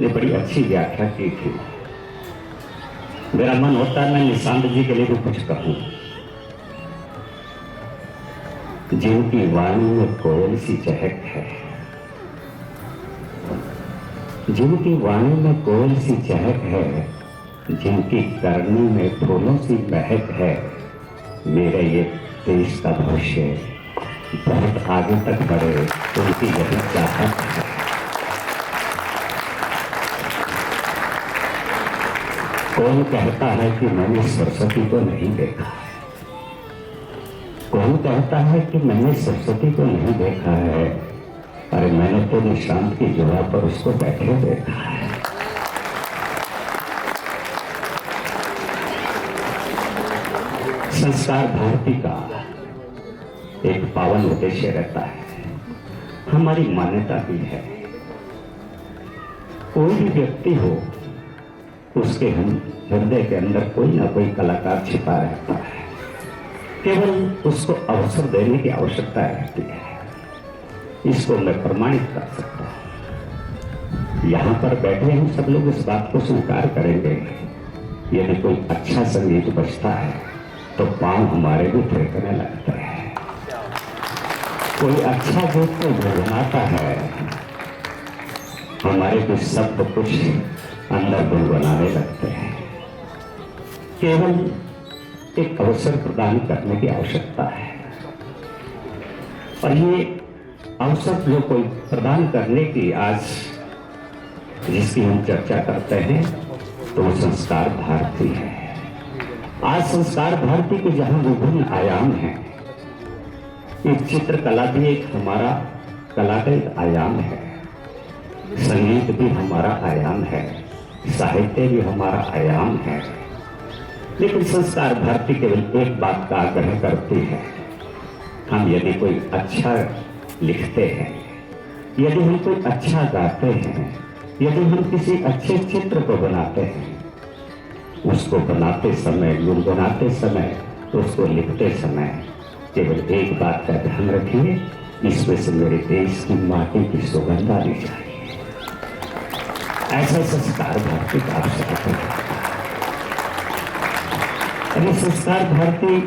ने बड़ी अच्छी व्याख्या की थी। मेरा मन होता है मैं निशांत जी के लिए भी कुछ कहूं। जिनकी वाणी में कोयल सी चहक है, जिनकी वाणी में कोयल सी चहक है, जिनकी करनी में फूलों सी महक है, मेरे ये देश का भविष्य बहुत आगे तक बढ़े, उनकी यही चाहत है। कौन कहता है कि मैंने सरस्वती को नहीं देखा है? कौन कहता है कि मैंने सरस्वती को नहीं देखा है? अरे मैंने तो निशांत की जुड़ा पर उसको बैठे देखा है। संस्कार भारती का एक पावन उद्देश्य रहता है, हमारी मान्यता भी है, कोई भी व्यक्ति हो उसके हम हृदय के अंदर कोई ना कोई कलाकार छिपा रहता है, केवल उसको अवसर देने की आवश्यकता रहती है। इसको मैं प्रमाणित कर सकता हूं। यहां पर बैठे हम सब लोग इस बात को स्वीकार करेंगे, यदि कोई अच्छा संगीत बजता है तो पांव हमारे भी थिरकने लगते हैं। कोई अच्छा गीत को गुनगुनाता है, हमारे भी शब्द कुछ अंदर गुनगुनाने लगते हैं। केवल एक अवसर प्रदान करने की आवश्यकता है, और ये अवसर जो कोई प्रदान करने की आज जिसकी हम चर्चा करते हैं तो वो संस्कार भारती है। आज संस्कार भारती के जहां विभिन्न आयाम हैं, एक चित्रकला भी एक हमारा कला का एक आयाम है, संगीत भी हमारा आयाम है, साहित्य भी हमारा आयाम है, लेकिन संस्कार भारती केवल एक बात का आग्रह करती है। हम यदि कोई अच्छा लिखते हैं, यदि हम कोई अच्छा गाते हैं, यदि हम किसी अच्छे चित्र को बनाते हैं, उसको बनाते समय, गुनगुनाते समय, उसको लिखते समय केवल एक बात का ध्यान रखिए, इसमें से मेरे देश की माटी की सुगंध आनी चाहिए। ऐसा संस्कार भारती का आवश्यक है। अभी संस्कार भारती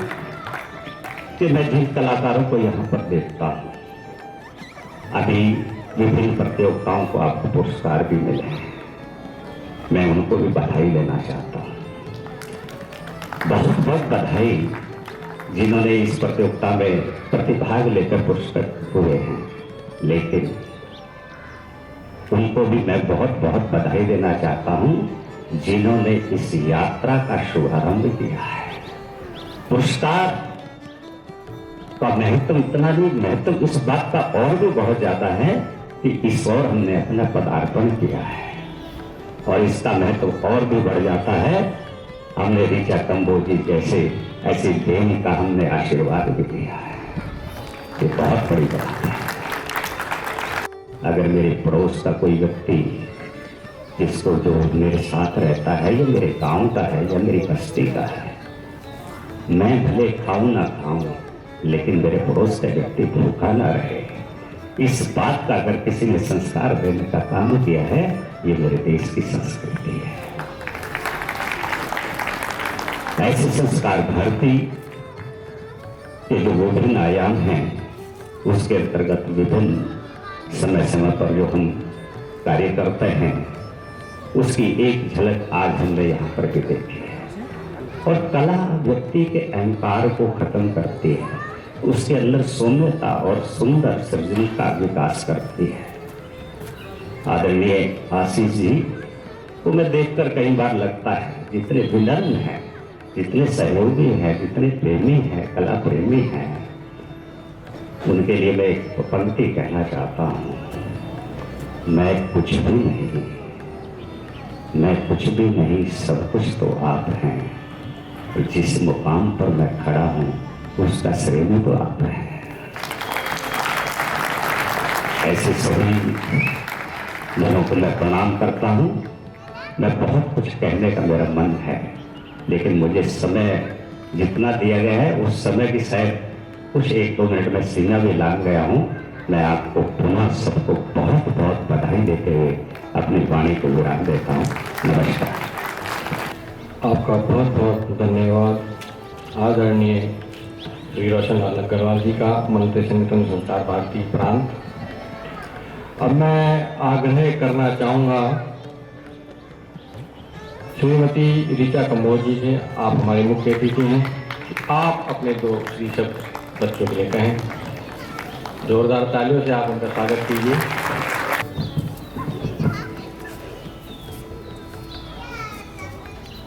के मैं जिन कलाकारों को यहाँ पर देखता हूँ, अभी विभिन्न प्रतियोगिताओं को आपको पुरस्कार भी मिले हैं, मैं उनको भी बधाई देना चाहता हूँ। बहुत बहुत बधाई जिन्होंने इस प्रतियोगिता में प्रतिभाग लेकर पुरस्कृत हुए हैं, लेकिन उनको भी मैं बहुत बहुत बधाई देना चाहता हूँ जिन्होंने इस यात्रा का शुभारंभ किया है। पुरस्कार का महत्व इतना नहीं, महत्व इस बात का और भी बहुत ज्यादा है कि इस ओर हमने अपना पदार्पण किया है, और इसका महत्व और भी बढ़ जाता है, हमने ऋचा कंबोजी जैसे ऐसी देवी का हमने आशीर्वाद भी दिया है। ये बहुत बड़ी बात है। अगर मेरे पड़ोस का कोई व्यक्ति जिसको जो मेरे साथ रहता है, या मेरे गांव का है या मेरी बस्ती का है, मैं भले खाऊं ना खाऊं, लेकिन मेरे पड़ोस का व्यक्ति भूखा ना रहे, इस बात का अगर किसी ने संस्कार देने का काम किया है, ये मेरे देश की संस्कृति है। ऐसे संस्कार भारती के जो विभिन्न आयाम हैं, उसके अंतर्गत विभिन्न समय समय पर जो हम कार्य करते हैं, उसकी एक झलक आज हमने यहाँ पर भी देखी है। और कला व्यक्ति के अहंकार को खत्म करती है, उसके अंदर सौम्यता और सुंदर सृजनी का विकास करती है। आदरणीय आशीष जी को मैं देखकर कई बार लगता है जितने विनम्र हैं, जितने सहयोगी हैं, जितने प्रेमी हैं, कला प्रेमी हैं, उनके लिए मैं एक पंक्ति कहना चाहता हूँ। मैं कुछ भी नहीं, मैं कुछ भी नहीं, सब कुछ तो आप हैं। जिस मुकाम पर मैं खड़ा हूँ उसका श्रेय भी तो आप है। ऐसे सभी जनों को मैं प्रणाम करता हूँ। मैं बहुत कुछ कहने का मेरा मन है, लेकिन मुझे समय जितना दिया गया है उस समय की शायद कुछ 1-2 मिनट में सीना भी लांग गया हूँ। मैं आपको पुनः सबको बहुत बहुत बधाई देते हुए अपनी वाणी को विराम देता हूँ। नमस्कार। आपका बहुत बहुत धन्यवाद आदरणीय श्री रोशन लाल अग्रवाल जी का, मल्टी संगठन संचार भारती प्रांत। अब मैं आग्रह करना चाहूँगा श्रीमती ऋचा कम्बोज जी से, आप हमारे मुख्य अतिथि हैं, आप अपने 2 शब्द बच्चों के लिए कहें। जोरदार तालियों से आप उनका स्वागत कीजिए।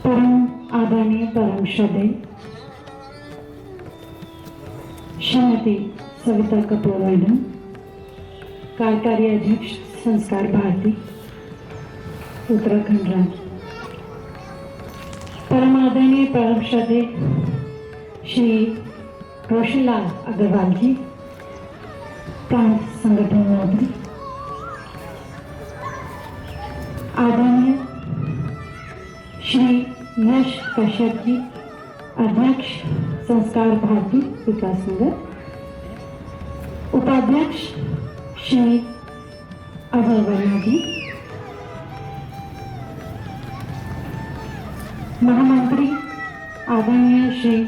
परम आदरणीय परम श्रद्धेय श्रीमती सविता कपूर मैडम, कार्यकारी अध्यक्ष संस्कार भारती उत्तराखंड राज्य, परम आदरणीय परम श्रद्धेय श्री रोशन लाल अग्रवाल जी, प्रांत संगठन मंत्री, आदरणीय श्री यश कश्यप जी, अध्यक्ष संस्कार भारती विकास नगर, उपाध्यक्ष श्री अजय वर्मा जी, महामंत्री आदरणीय श्री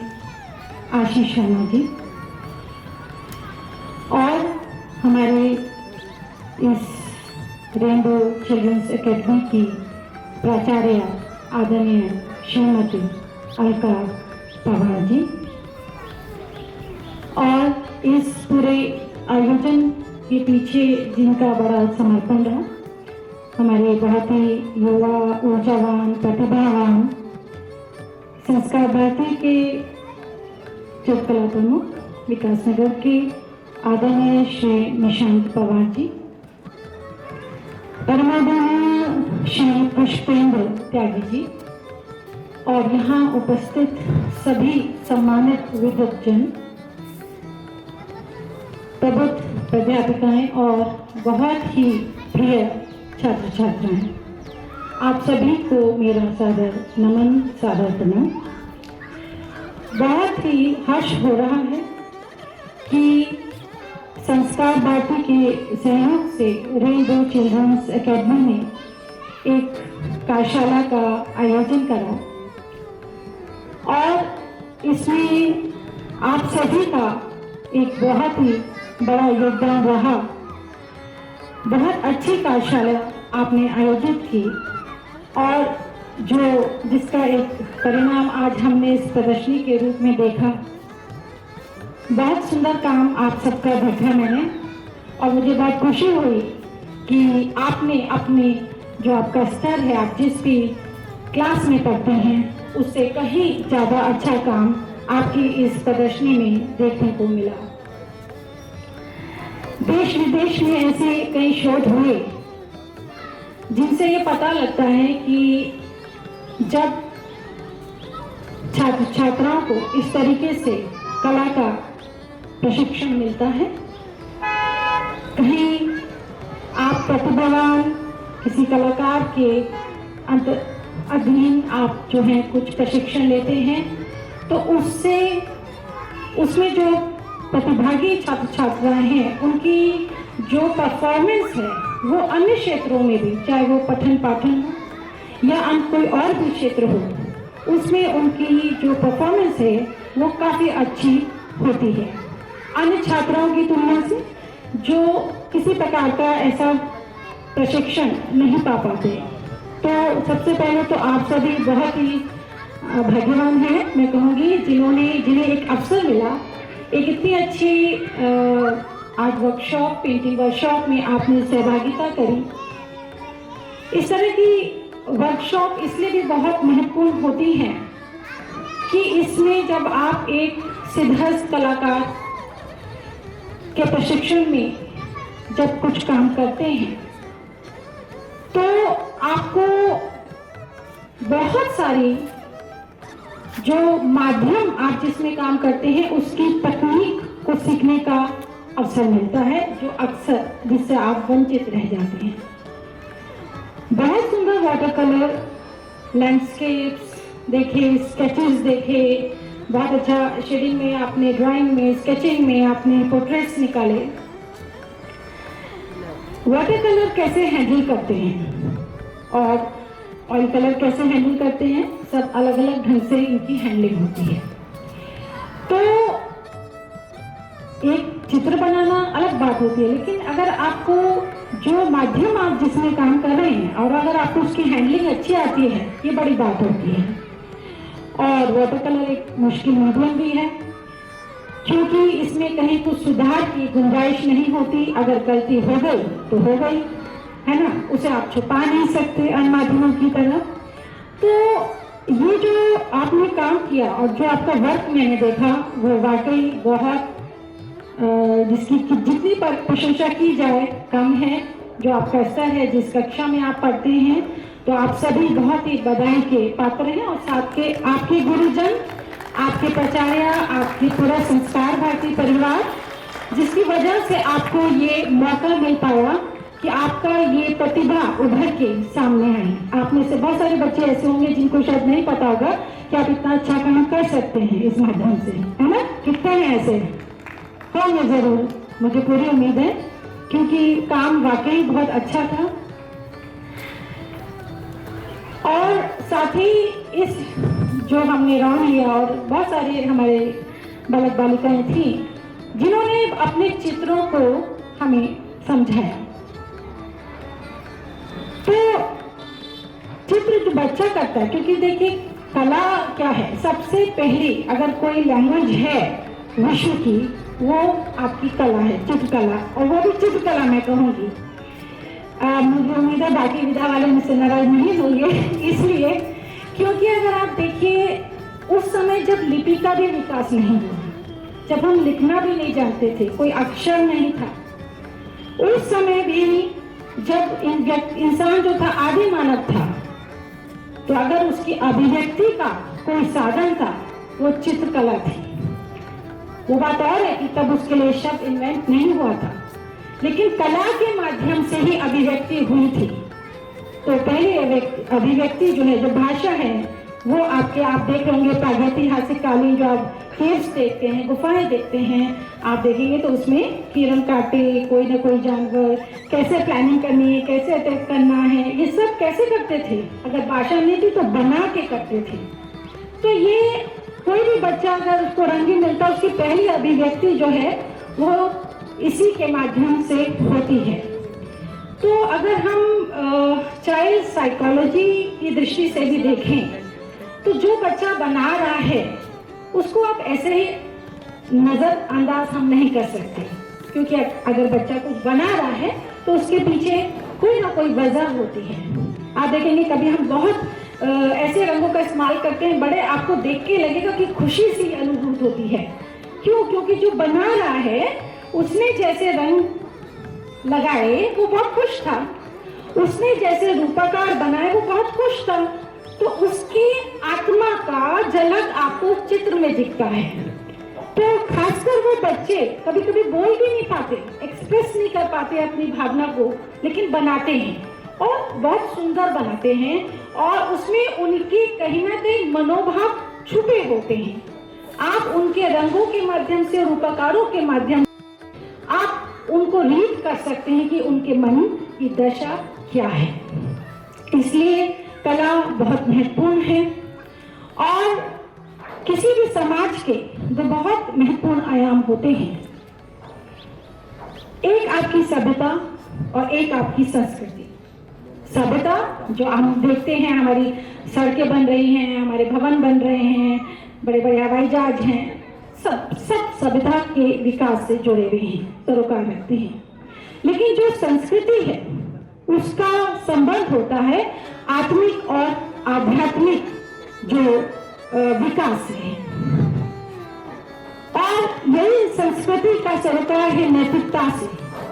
आशीष शर्मा जी, और हमारे इस रेनबो चिल्ड्रंस एकेडमी की प्राचार्य आदरणीय श्रीमती अलका पवार जी, और इस पूरे आयोजन के पीछे जिनका बड़ा समर्पण रहा, हमारे बहुत ही युवा ऊर्जावान प्रतिभावान संस्कार भारती के चित्रकला प्रमुख विकास नगर के आदरणीय श्री निशांत पवार जी, परमादरणीय श्री पुष्पेंद्र त्यागी जी, और यहाँ उपस्थित सभी सम्मानित विद्वतजन, प्रबुद्ध प्राध्यापिकाएं और बहुत ही प्रिय छात्र छात्राएं, आप सभी को मेरा सादर नमन, सादर प्रणाम। बहुत ही हर्ष हो रहा है कि संस्कार भारती के सहयोग से रेनबो चिल्ड्रंस एकेडमी ने एक कार्यशाला का आयोजन करा, और इसमें आप सभी का एक बहुत ही बड़ा योगदान रहा। बहुत अच्छी कार्यशाला आपने आयोजित की, और जिसका एक परिणाम आज हमने इस प्रदर्शनी के रूप में देखा। बहुत सुंदर काम आप सबका देखा मैंने, और मुझे बहुत खुशी हुई कि आपने अपने जो आपका स्तर है, आप जिस भी क्लास में पढ़ते हैं, उससे कहीं ज़्यादा अच्छा काम आपकी इस प्रदर्शनी में देखने को मिला। देश विदेश में ऐसे कई शोध हुए जिनसे ये पता लगता है कि जब छात्र छात्राओं को इस तरीके से कला का प्रशिक्षण मिलता है, कहीं आप प्रतिभावान किसी कलाकार के अधीन आप जो है कुछ प्रशिक्षण लेते हैं, तो उसमें जो प्रतिभागी छात्र छात्राएं हैं, उनकी जो परफॉर्मेंस है वो अन्य क्षेत्रों में भी, चाहे वो पठन पाठन हो या अन्य कोई और भी क्षेत्र हो, उसमें उनकी जो परफॉर्मेंस है वो काफ़ी अच्छी होती है अन्य छात्राओं की तुलना से, जो किसी प्रकार का ऐसा प्रशिक्षण नहीं पा पाते। तो सबसे पहले तो आप सभी बहुत ही भाग्यवान हैं, मैं कहूँगी, जिन्हें एक अवसर मिला एक इतनी अच्छी आज वर्कशॉप, पेंटिंग वर्कशॉप में आपने सहभागिता करी। इस तरह की वर्कशॉप इसलिए भी बहुत महत्वपूर्ण होती हैं कि इसमें जब आप एक सिद्धहस्त कलाकार के प्रशिक्षण में जब कुछ काम करते हैं तो आपको बहुत सारी जो माध्यम आप जिसमें काम करते हैं उसकी तकनीक को सीखने का अवसर मिलता है, जो अक्सर जिससे आप वंचित रह जाते हैं। बहुत सुंदर वाटर कलर, लैंडस्केप्स देखे, स्केचेस देखे, बहुत अच्छा शेडिंग में आपने, ड्राइंग में, स्केचिंग में आपने पोर्ट्रेट्स निकाले। वाटर कलर कैसे हैंडल करते हैं और ऑयल कलर कैसे हैंडल करते हैं, सब अलग अलग ढंग से इनकी हैंडलिंग होती है। तो एक चित्र बनाना अलग बात होती है, लेकिन अगर आपको जो माध्यम आप जिसमें काम कर रहे हैं और अगर आपको उसकी हैंडलिंग अच्छी आती है, ये बड़ी बात होती है। और वाटर कलर एक मुश्किल माध्यम भी है क्योंकि इसमें कहीं कुछ सुधार की गुंजाइश नहीं होती। अगर गलती हो गई तो हो गई, है ना, उसे आप छुपा नहीं सकते अन्य माध्यमों की तरह। तो ये जो आपने काम किया और जो आपका वर्क मैंने देखा वो वाकई बहुत जिसकी जितनी पर प्रशंसा की जाए कम है। जो आपका स्तर है, जिस कक्षा में आप पढ़ते हैं, तो आप सभी बहुत ही बधाई के पात्र हैं। और साथ के आपके गुरुजन, आपके प्राचार्य, आपके पूरा संस्कार भारती परिवार, जिसकी वजह से आपको ये मौका मिल पाया कि आपका ये प्रतिभा उभर के सामने आई। आप में से बहुत सारे बच्चे ऐसे होंगे जिनको शायद नहीं पता होगा कि आप इतना अच्छा काम कर सकते हैं इस माध्यम से, है ना? कितने हैं ऐसे? होंगे जरूर, मुझे पूरी उम्मीद है, क्योंकि काम वाकई बहुत अच्छा था। और साथ ही इस जो हमने राउंड लिया और बहुत सारे हमारे बालक बालिकाएं थी जिन्होंने अपने चित्रों को हमें समझाया। तो चित्र जो बच्चा करता है, क्योंकि देखिए कला क्या है, सबसे पहली अगर कोई लैंग्वेज है विश्व की वो आपकी कला है, चित्रकला। और वो भी चित्रकला मैं कहूँगी। मुझे उम्मीद है बाकी विधा वाले मुझसे नाराज नहीं होंगे, इसलिए क्योंकि अगर आप देखिए उस समय जब लिपि का भी विकास नहीं हुआ, जब हम लिखना भी नहीं जानते थे, कोई अक्षर नहीं था, उस समय भी जब इंसान जो था आदि मानव था, तो अगर उसकी अभिव्यक्ति का कोई साधन था वो चित्रकला थी। वो बात और है कि तब उसके लिए शब्द इन्वेंट नहीं हुआ था, लेकिन कला के माध्यम से ही अभिव्यक्ति हुई थी। तो पहले अभिव्यक्ति जो है, जो भाषा है, वो आपके आप देख होंगे प्रागैतिहासिक कालीन जो आप केव्स देखते हैं, गुफाएं देखते हैं, आप देखेंगे तो उसमें किरण काटे, कोई ना कोई जानवर, कैसे प्लानिंग करनी है, कैसे अटैक करना है, ये सब कैसे करते थे। अगर भाषा नहीं थी तो बना के करते थे। तो ये कोई भी बच्चा अगर उसको रंगीन मिलता, उसकी पहली अभिव्यक्ति जो है वो इसी के माध्यम से होती है। तो अगर हम चाइल्ड साइकोलॉजी की दृष्टि से भी देखें तो जो बच्चा बना रहा है उसको आप ऐसे ही नज़रअंदाज हम नहीं कर सकते, क्योंकि अगर बच्चा कुछ बना रहा है तो उसके पीछे कोई ना कोई वजह होती है। आप देखेंगे कभी हम बहुत ऐसे रंगों का इस्तेमाल करते हैं, बड़े आपको देख के लगेगा कि खुशी सी अनुभूत होती है। क्यों? क्योंकि जो बना रहा है उसने जैसे रंग लगाए वो बहुत खुश था, उसने जैसे रूपकार बनाए वो बहुत खुश था। तो उसकी आत्मा का झलक आपको चित्र में दिखता है। तो खासकर वो बच्चे कभी कभी बोल भी नहीं पाते, एक्सप्रेस नहीं कर पाते अपनी भावना को, लेकिन बनाते हैं और बहुत सुंदर बनाते हैं, और उसमें उनकी कहीं ना कहीं मनोभाव छुपे होते हैं। आप उनके रंगों के माध्यम से, रूपकारों के माध्यम से आप उनको रीड कर सकते हैं कि उनके मन की दशा क्या है। इसलिए कला बहुत महत्वपूर्ण है। और किसी भी समाज के दो बहुत महत्वपूर्ण आयाम होते हैं, एक आपकी सभ्यता और एक आपकी संस्कृति। सभ्यता जो हम देखते हैं, हमारी सड़कें बन रही हैं, हमारे भवन बन रहे हैं, बड़े बड़े हवाई जहाज हैं, सब सभ्यता के विकास से जुड़े हुए हैं, सरोकार रखते हैं। लेकिन जो संस्कृति है उसका संबंध होता है आत्मिक और आध्यात्मिक जो विकास है, और यही संस्कृति का सरोकार है नैतिकता से,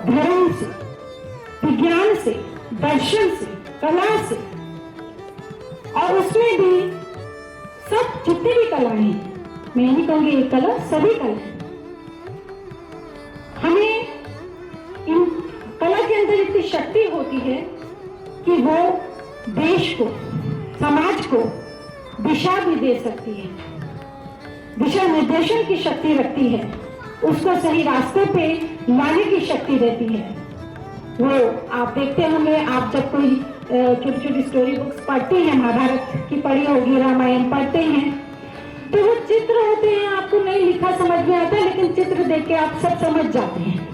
धर्म से, विज्ञान से, दर्शन से, कला से, और उसमें भी सब जितनी भी कलाएं हैं, मैं नहीं कहूंगी एक कला, सभी कलाएं, हमें इन कला के अंदर इतनी शक्ति होती है कि वो देश को, समाज को दिशा भी दे सकती है, दिशा निर्देशन की शक्ति रखती है, उसको सही रास्ते पे लाने की शक्ति देती है। वो आप देखते होंगे, आप जब कोई छोटी छोटी स्टोरी बुक्स पढ़ते हैं, महाभारत की पढ़ी होगी, रामायण पढ़ते हैं, तो वो चित्र होते हैं, आपको नहीं लिखा समझ में आता, लेकिन चित्र देख के आप सब समझ जाते हैं।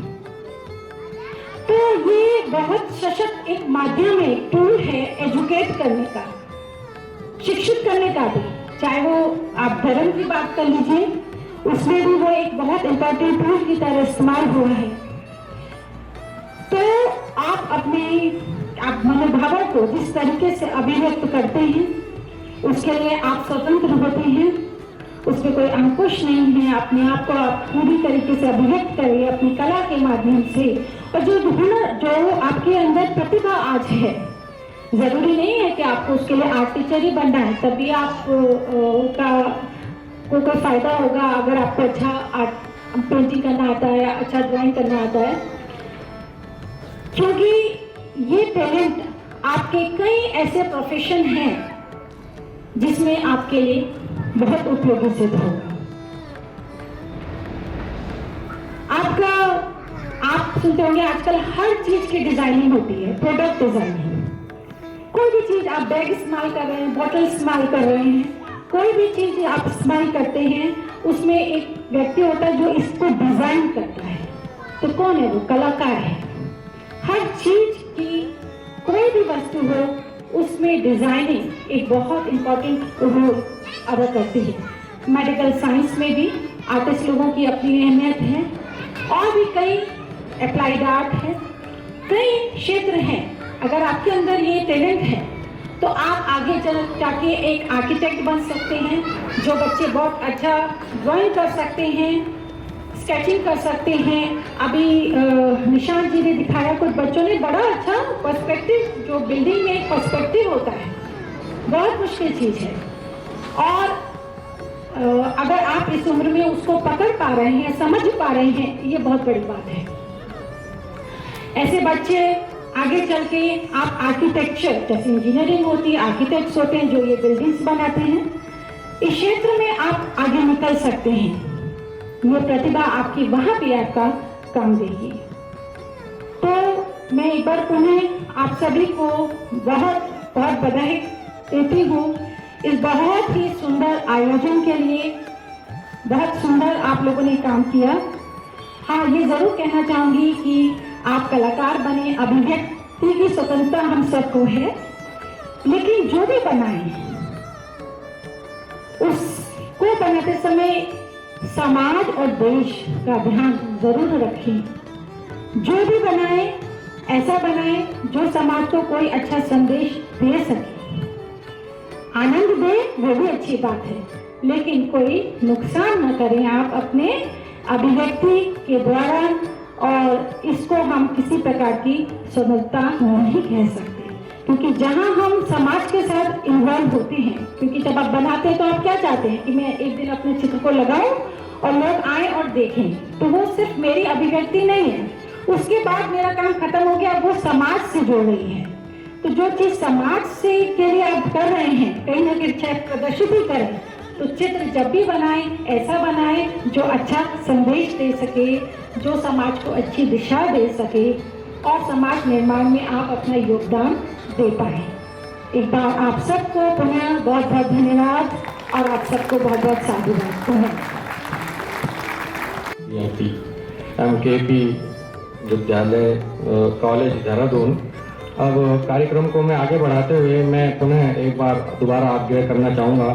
तो ये बहुत सशक्त एक माध्यम है, एक टूल है एजुकेट करने का, शिक्षित करने का भी, चाहे वो आप धर्म की बात कर लीजिए, उसमें भी वो एक बहुत इम्पोर्टेंट टूल की तरह इस्तेमाल हुआ है। तो आप मनोभावों को जिस तरीके से अभिव्यक्त करते हैं, उसके लिए आप स्वतंत्र होते हैं, उसमें कोई अंकुश नहीं है। अपने आप को आप पूरी तरीके से अभिव्यक्त करिए अपनी कला के माध्यम से, और जो हुनर, जो आपके अंदर प्रतिभा आज है, जरूरी नहीं है कि आपको उसके लिए आर्ट टीचर ही बनना है, तभी आप को कोई फायदा होगा अगर आपको अच्छा आर्ट पेंटिंग करना आता है, अच्छा ड्राइंग करना आता है, क्योंकि ये टैलेंट आपके कई ऐसे प्रोफेशन हैं जिसमें आपके लिए बहुत उपयोगी सिद्ध होगा। आप सुनते होंगे आजकल हर चीज की डिजाइनिंग होती है, प्रोडक्ट डिजाइनिंग। कोई भी चीज आप बैग इस्तेमाल कर रहे हैं, बॉटल इस्तेमाल कर रहे हैं, कोई भी चीज आप इस्तेमाल करते हैं, उसमें एक व्यक्ति होता है जो इसको डिजाइन करता है। तो कौन है वो? कलाकार है। हर चीज की कोई भी वस्तु हो, उसमें डिजाइनिंग एक बहुत इंपॉर्टेंट रोल अदा करती है। मेडिकल साइंस में भी आर्टिस्ट लोगों की अपनी अहमियत है, और भी कई अप्लाइड आर्ट है, कई क्षेत्र हैं। अगर आपके अंदर ये टैलेंट है तो आप आगे चल जाके एक आर्किटेक्ट बन सकते हैं। जो बच्चे बहुत अच्छा ड्राइंग कर सकते हैं, स्केचिंग कर सकते हैं, अभी निशांत जी ने दिखाया, कुछ बच्चों ने बड़ा अच्छा पर्सपेक्टिव, जो बिल्डिंग में एक पर्सपेक्टिव होता है, बहुत मुश्किल चीज़ है। और अगर आप इस उम्र में उसको पकड़ पा रहे हैं, समझ पा रहे हैं, ये बहुत बड़ी बात है। ऐसे बच्चे आगे चल के आप आर्किटेक्चर, जैसे इंजीनियरिंग होती है, आर्किटेक्ट्स होते हैं जो ये बिल्डिंग्स बनाते हैं, इस क्षेत्र में आप आगे निकल सकते हैं। ये प्रतिभा आपकी वहाँ भी आपका काम देगी। तो मैं एक बार पुनः आप सभी को बहुत बहुत बधाई देती हूँ इस बहुत ही सुंदर आयोजन के लिए। बहुत सुंदर आप लोगों ने काम किया। हाँ, ये जरूर कहना चाहूंगी कि आप कलाकार बने, अभिव्यक्ति की स्वतंत्रता हम सबको है, लेकिन जो भी बनाए उसको बनाते समय समाज और देश का ध्यान जरूर रखें। जो भी बनाए ऐसा बनाए जो समाज को कोई अच्छा संदेश दे सके, आनंद दे, वो भी अच्छी बात है, लेकिन कोई नुकसान न करें आप अपने अभिव्यक्ति के द्वारा। और इसको हम किसी प्रकार की स्वतंत्रता नहीं कह सकते, क्योंकि जहां हम समाज के साथ इन्वॉल्व होते हैं, क्योंकि जब आप बनाते हैं तो आप क्या चाहते हैं कि मैं एक दिन अपने चित्र को लगाऊं और लोग आए और देखें, तो वो सिर्फ मेरी अभिव्यक्ति नहीं है, उसके बाद मेरा काम खत्म हो गया, वो समाज से जुड़ रही है। तो जो चीज समाज से के लिए आप कर रहे हैं, कहीं ना कहीं चाहे प्रदर्शित ही करें, तो चित्र जब भी बनाए ऐसा बनाए जो अच्छा संदेश दे सके, जो समाज को अच्छी दिशा दे सके, और समाज निर्माण में आप अपना योगदान दे पाए। एक बार आप सबको पुनः बहुत बहुत धन्यवाद, और आप सबको बहुत बहुत साधुवाद। MKP विद्यालय कॉलेज देहरादून। अब कार्यक्रम को मैं आगे बढ़ाते हुए मैं पुनः एक बार दोबारा आग्रह करना चाहूँगा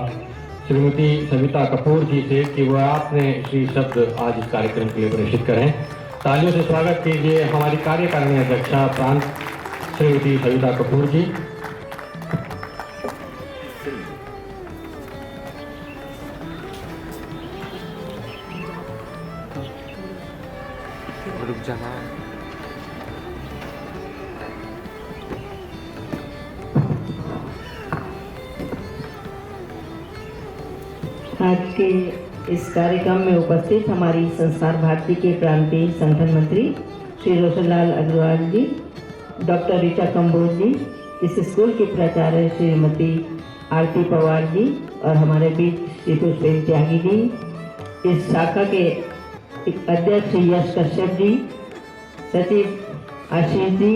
श्रीमती सविता कपूर जी से कि वह आपने श्री शब्द आज इस कार्यक्रम के लिए प्रेषित करें। तालियों से स्वागत कीजिए हमारी कार्यकारिणी अध्यक्षा प्रांत श्रीमती सविता कपूर जी। रुक जाना है। आज के इस कार्यक्रम में उपस्थित हमारी संस्कार भारती के प्रांतीय संगठन मंत्री श्री रोशनलाल अग्रवाल जी, डॉक्टर ऋचा कंबोज जी, इस स्कूल की प्राचार्य श्रीमती आरती पवार जी और हमारे बीच श्री पुष्पेंद्र त्यागी जी, इस शाखा के अध्यक्ष यश कश्यप जी, सचिव आशीष जी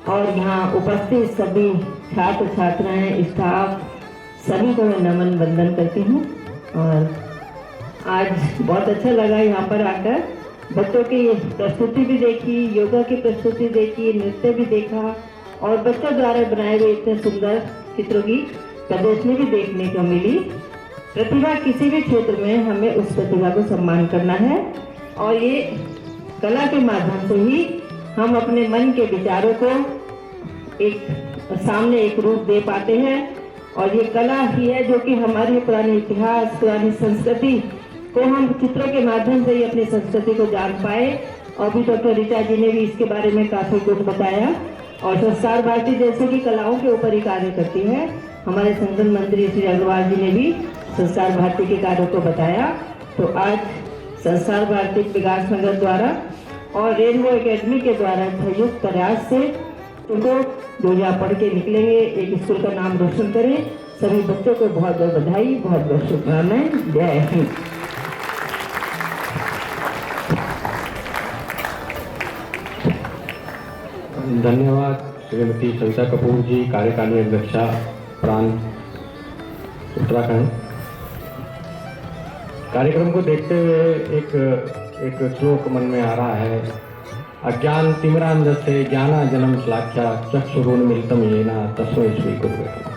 और यहाँ उपस्थित सभी छात्र छात्राएं, स्टाफ, सभी को मैं नमन वंदन करती हूँ। और आज बहुत अच्छा लगा यहाँ पर आकर, बच्चों की प्रस्तुति भी देखी, योगा की प्रस्तुति देखी, नृत्य भी देखा और बच्चों द्वारा बनाए हुए इतने सुंदर चित्रों की प्रदर्शनी भी देखने को मिली। प्रतिभा किसी भी क्षेत्र में हमें उस प्रतिभा को सम्मान करना है और ये कला के माध्यम से ही हम अपने मन के विचारों को एक सामने एक रूप दे पाते हैं और ये कला ही है जो कि हमारे पुराने इतिहास, पुरानी संस्कृति को हम चित्रों के माध्यम से ही अपनी संस्कृति को जान पाए। और भी डॉक्टर ऋचा जी ने भी इसके बारे में काफी कुछ बताया और संस्कार भारती जैसे कि कलाओं के ऊपर ही कार्य करती है। हमारे संगठन मंत्री श्री अग्रवाल जी ने भी संस्कार भारती के कार्यों को बताया। तो आज संस्कार भारती विकास नगर द्वारा और रेनबो एकेडमी के द्वारा संयुक्त प्रयास से उनको जो यहाँ पढ़ के निकलेंगे, एक स्कूल का नाम रोशन करें। सभी बच्चों को बहुत बहुत बधाई, बहुत बहुत शुभकामनाएं। जय हिंद। धन्यवाद श्रीमती सविता कपूर जी, कार्यकारिणी अध्यक्षा प्रांत उत्तराखंड। कार्यक्रम को देखते हुए एक श्लोक मन में आ रहा है। अज्ञान तिमिरांधस्य ज्ञाना जन्म श्लाघ्या चक्षुरुन्मीलितं येन तस्मै श्री गुरुवे नमः।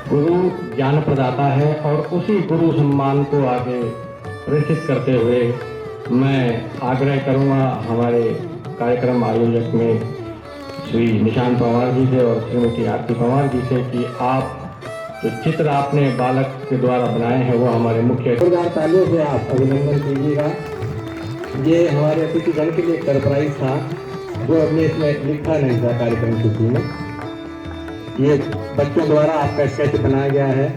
गुरु ज्ञान प्रदाता है और उसी गुरु सम्मान को आगे प्रेषित करते हुए मैं आग्रह करूंगा हमारे कार्यक्रम आयोजक में श्री निशांत पवार जी से और श्रीमती आरती पवार जी से कि आप जो चित्र आपने बालक के द्वारा बनाए हैं वो हमारे मुख्य तालियों से आप अभिनंदन कीजिएगा। ये हमारे अतिथिगण के लिए सरप्राइज था जो हमने इसमें लिखा नहीं था कार्यक्रम सूची में। ये बच्चों द्वारा आपका स्केच बनाया गया है।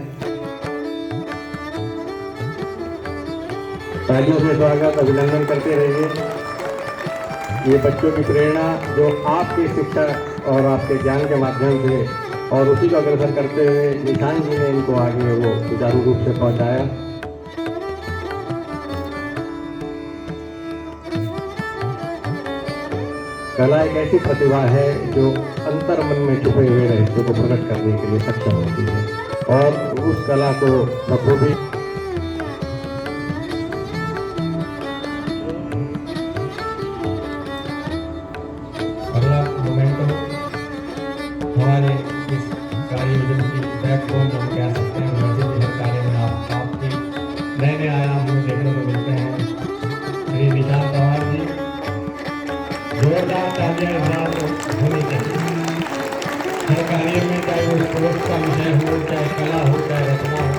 तालियों से स्वागत, अभिनंदन करते रहिए। ये बच्चों की प्रेरणा जो आपकी शिक्षा और आपके ज्ञान के माध्यम से और उसी को अग्रसर करते हुए निशान जी ने इनको आगे वो सुचारू रूप से पहुंचाया। कला एक ऐसी प्रतिभा है जो अंतर मन में छुपे हुए रहस्यों को प्रकट करने के लिए सक्षम होती है और उस कला को बखूबी अगला मोमेंटो हमारे इस कार्योजन की बैकबोन हम कह सकते हैं। वैसे भी हर कार्य में आपके नए नए आयाम हमें देखने को मिलते हैं। श्री निशांत पवार जी, जोरदार तालियां इस बात होनी चाहिए। हर कार्य में चाहे वो स्पोर्ट्स का विषय हो, चाहे कला हो, चाहे रचना हो,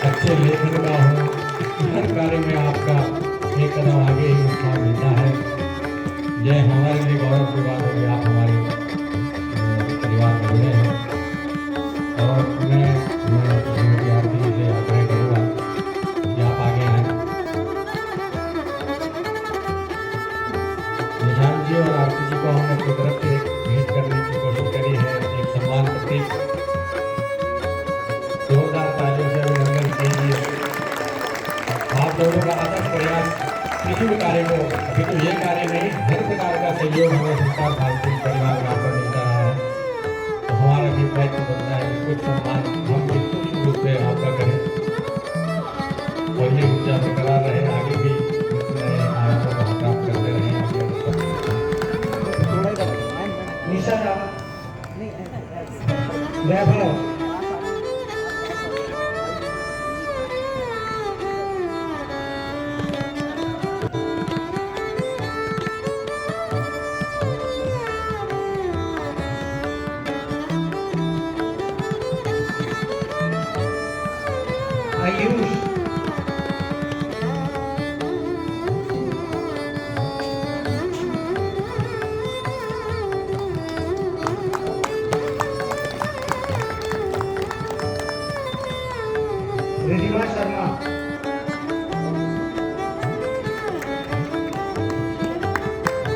अच्छे लेखन का हो, हर कार्य में आपका एक कदम आगे ही उत्साह मिलता है। यह हमारे लिए गौरव की बात है कि आप हमारे परिवार में जुड़े हैं और मैं श्रीमती आरती जी से आग्रह करूँगा कि आप आगे हैं। निशांत जी और आरती जी को हमने अपनी तरफ से भेंट करने की कोशिश करी है, एक सम्मान प्रतीक। जोरदार तालियों से अभिनंदन कीजिए। आप लोगों का अथक प्रयास किसी भी कार्य को, अभी तो ये कार्य नहीं, हर प्रकार का सहयोग हमें संस्कार भारती परिवार में आपका मिलता रहा है। तो हमारा भी दायित्व बनता है कि कुछ सम्मान हम भी सूक्ष्म रूप से आपका करें और ये ऊर्जा बरकरार रहे, आगे भी नए आयामों को प्राप्त करते रहें। निशा वैभव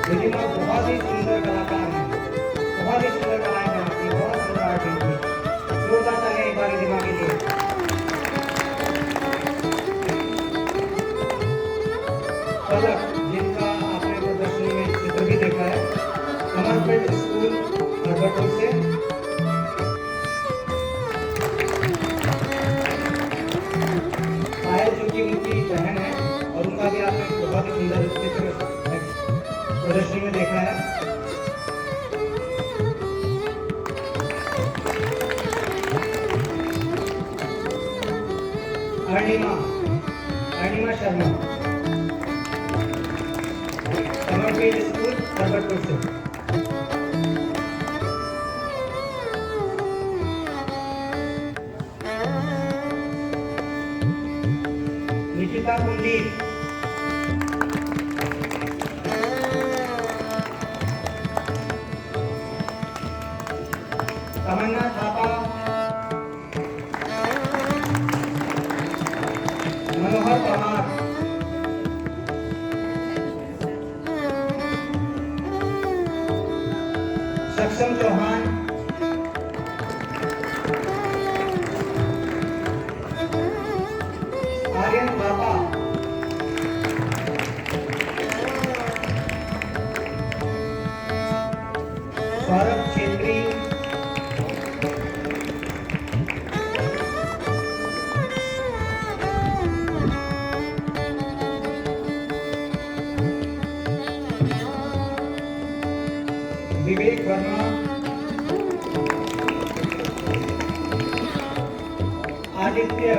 रिद्धिमा बहुत ही सुंदर कलाकार हैं, बहुत ही सुंदर कलाएं बनाती हैं, बहुत सुंदर आर्ट बनती है। जोरदार तालियां एक बार रिद्धिमा के लिए। पलक, जिनका आपने प्रदर्शनी में चित्र भी देखा है, समर्पित स्कूल नरबटों से। पायल जो कि उनकी बहन है और उनका भी आपने बहुत ही सुंदर चित्र प्रदर्शनी में देखा है। अर्णिमा शर्मा, समर्पित स्कूल नरबटों से। निकिता कुंडी, तमन्ना थापा, मनोहर परमार, सक्षम चौहान, आर्यन बाबा, सौरभ छेत्री, विवेक वर्मा, आदित्य,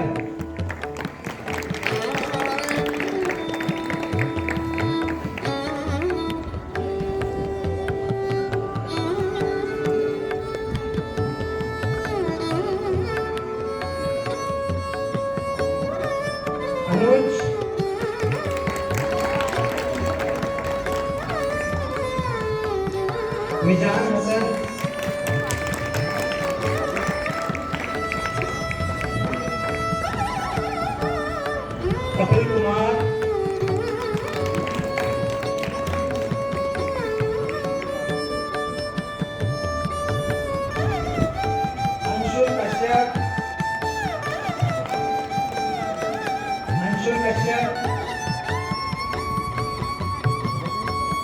अनुज, मिजान हसन, कपिल कुमार, अंशुल कश्यप,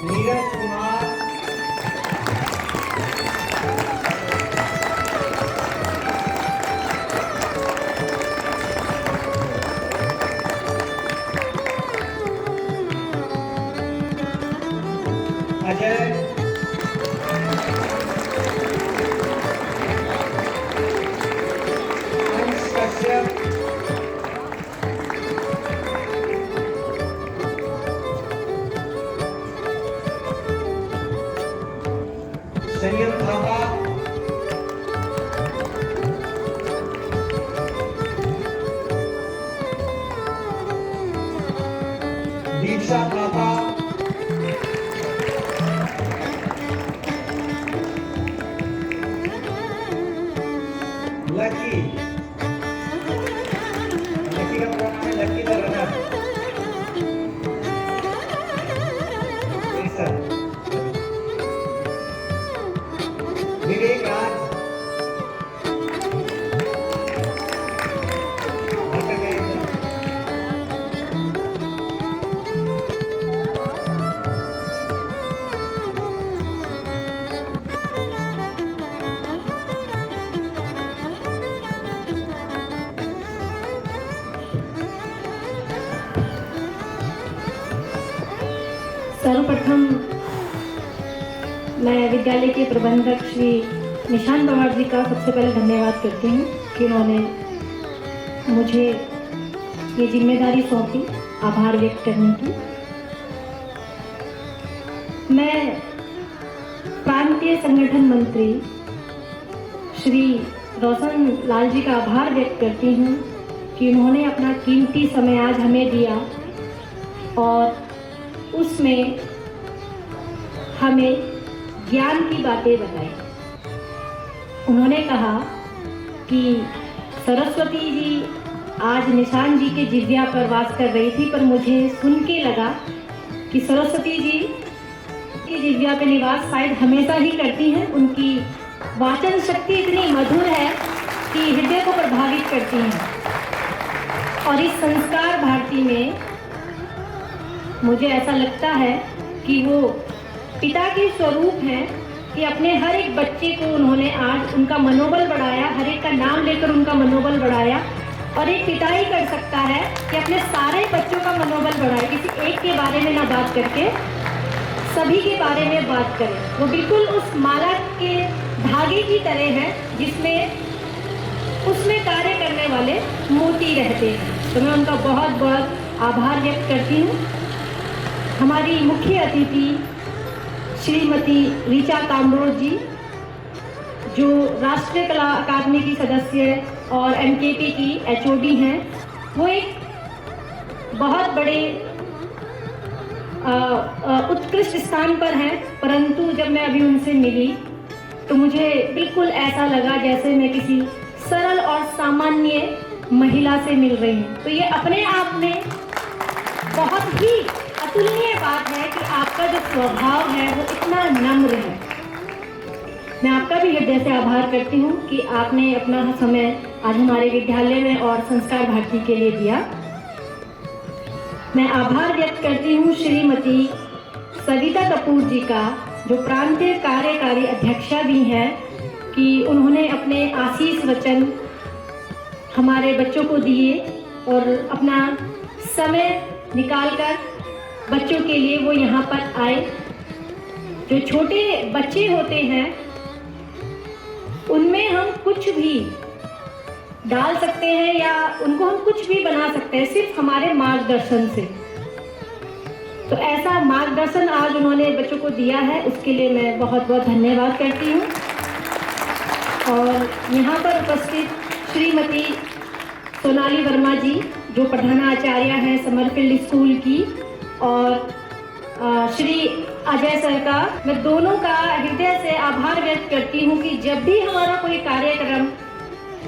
नीरज कुमार, अजय, अंश कश्यप, संयम थापा, दीक्षा थापा, लकी, लकी का पूरा नाम है लकी द रनर, सर, विवेक राज, सर्वप्रथम मैं विद्यालय के प्रबंधक श्री निशान पवार जी का सबसे पहले धन्यवाद करती हूँ कि उन्होंने मुझे ये जिम्मेदारी सौंपी आभार व्यक्त करने की। मैं प्रांतीय संगठन मंत्री श्री रोशन लाल जी का आभार व्यक्त करती हूँ कि उन्होंने अपना कीमती समय आज हमें दिया और उसमें हमें ज्ञान की बातें बताई। उन्होंने कहा कि सरस्वती जी आज निशान जी के जिह्वा पर वास कर रही थी, पर मुझे सुन के लगा कि सरस्वती जी उनकी जिह्वा पे निवास शायद हमेशा ही करती हैं। उनकी वाचन शक्ति इतनी मधुर है कि हृदय को प्रभावित करती हैं। और इस संस्कार भारती में मुझे ऐसा लगता है कि वो पिता के स्वरूप हैं कि अपने हर एक बच्चे को उन्होंने आज उनका मनोबल बढ़ाया, हर एक का नाम लेकर उनका मनोबल बढ़ाया। और एक पिता ही कर सकता है कि अपने सारे बच्चों का मनोबल बढ़ाए, किसी एक के बारे में ना बात करके सभी के बारे में बात करें। वो बिल्कुल उस माला के धागे की तरह है जिसमें उसमें कार्य करने वाले मोती रहते हैं। तो मैं उनका बहुत बहुत आभार व्यक्त करती हूँ। हमारी मुख्य अतिथि श्रीमती ऋचा काम्बोज जी, जो राष्ट्रीय कला अकादमी की सदस्य और एमकेपी की एचओडी हैं, वो एक बहुत बड़े उत्कृष्ट स्थान पर हैं। परंतु जब मैं अभी उनसे मिली तो मुझे बिल्कुल ऐसा लगा जैसे मैं किसी सरल और सामान्य महिला से मिल रही हूँ। तो ये अपने आप में बहुत ही अतुलनीय बात है कि आपका जो स्वभाव है वो इतना नम्र है। मैं आपका भी हृदय से आभार करती हूँ कि आपने अपना समय आज हमारे विद्यालय में और संस्कार भारती के लिए दिया। मैं आभार व्यक्त करती हूँ श्रीमती सविता कपूर जी का, जो प्रांतीय कार्यकारी अध्यक्षा भी हैं, कि उन्होंने अपने आशीष वचन हमारे बच्चों को दिए और अपना समय निकालकर बच्चों के लिए वो यहाँ पर आए। जो छोटे बच्चे होते हैं उनमें हम कुछ भी डाल सकते हैं या उनको हम कुछ भी बना सकते हैं सिर्फ हमारे मार्गदर्शन से। तो ऐसा मार्गदर्शन आज उन्होंने बच्चों को दिया है, उसके लिए मैं बहुत बहुत धन्यवाद करती हूँ। और यहाँ पर उपस्थित श्रीमती सोनाली वर्मा जी, जो प्रधानाचार्य हैं समरफील्ड स्कूल की, और श्री अजय सर का, मैं दोनों का हृदय से आभार व्यक्त करती हूँ कि जब भी हमारा कोई कार्यक्रम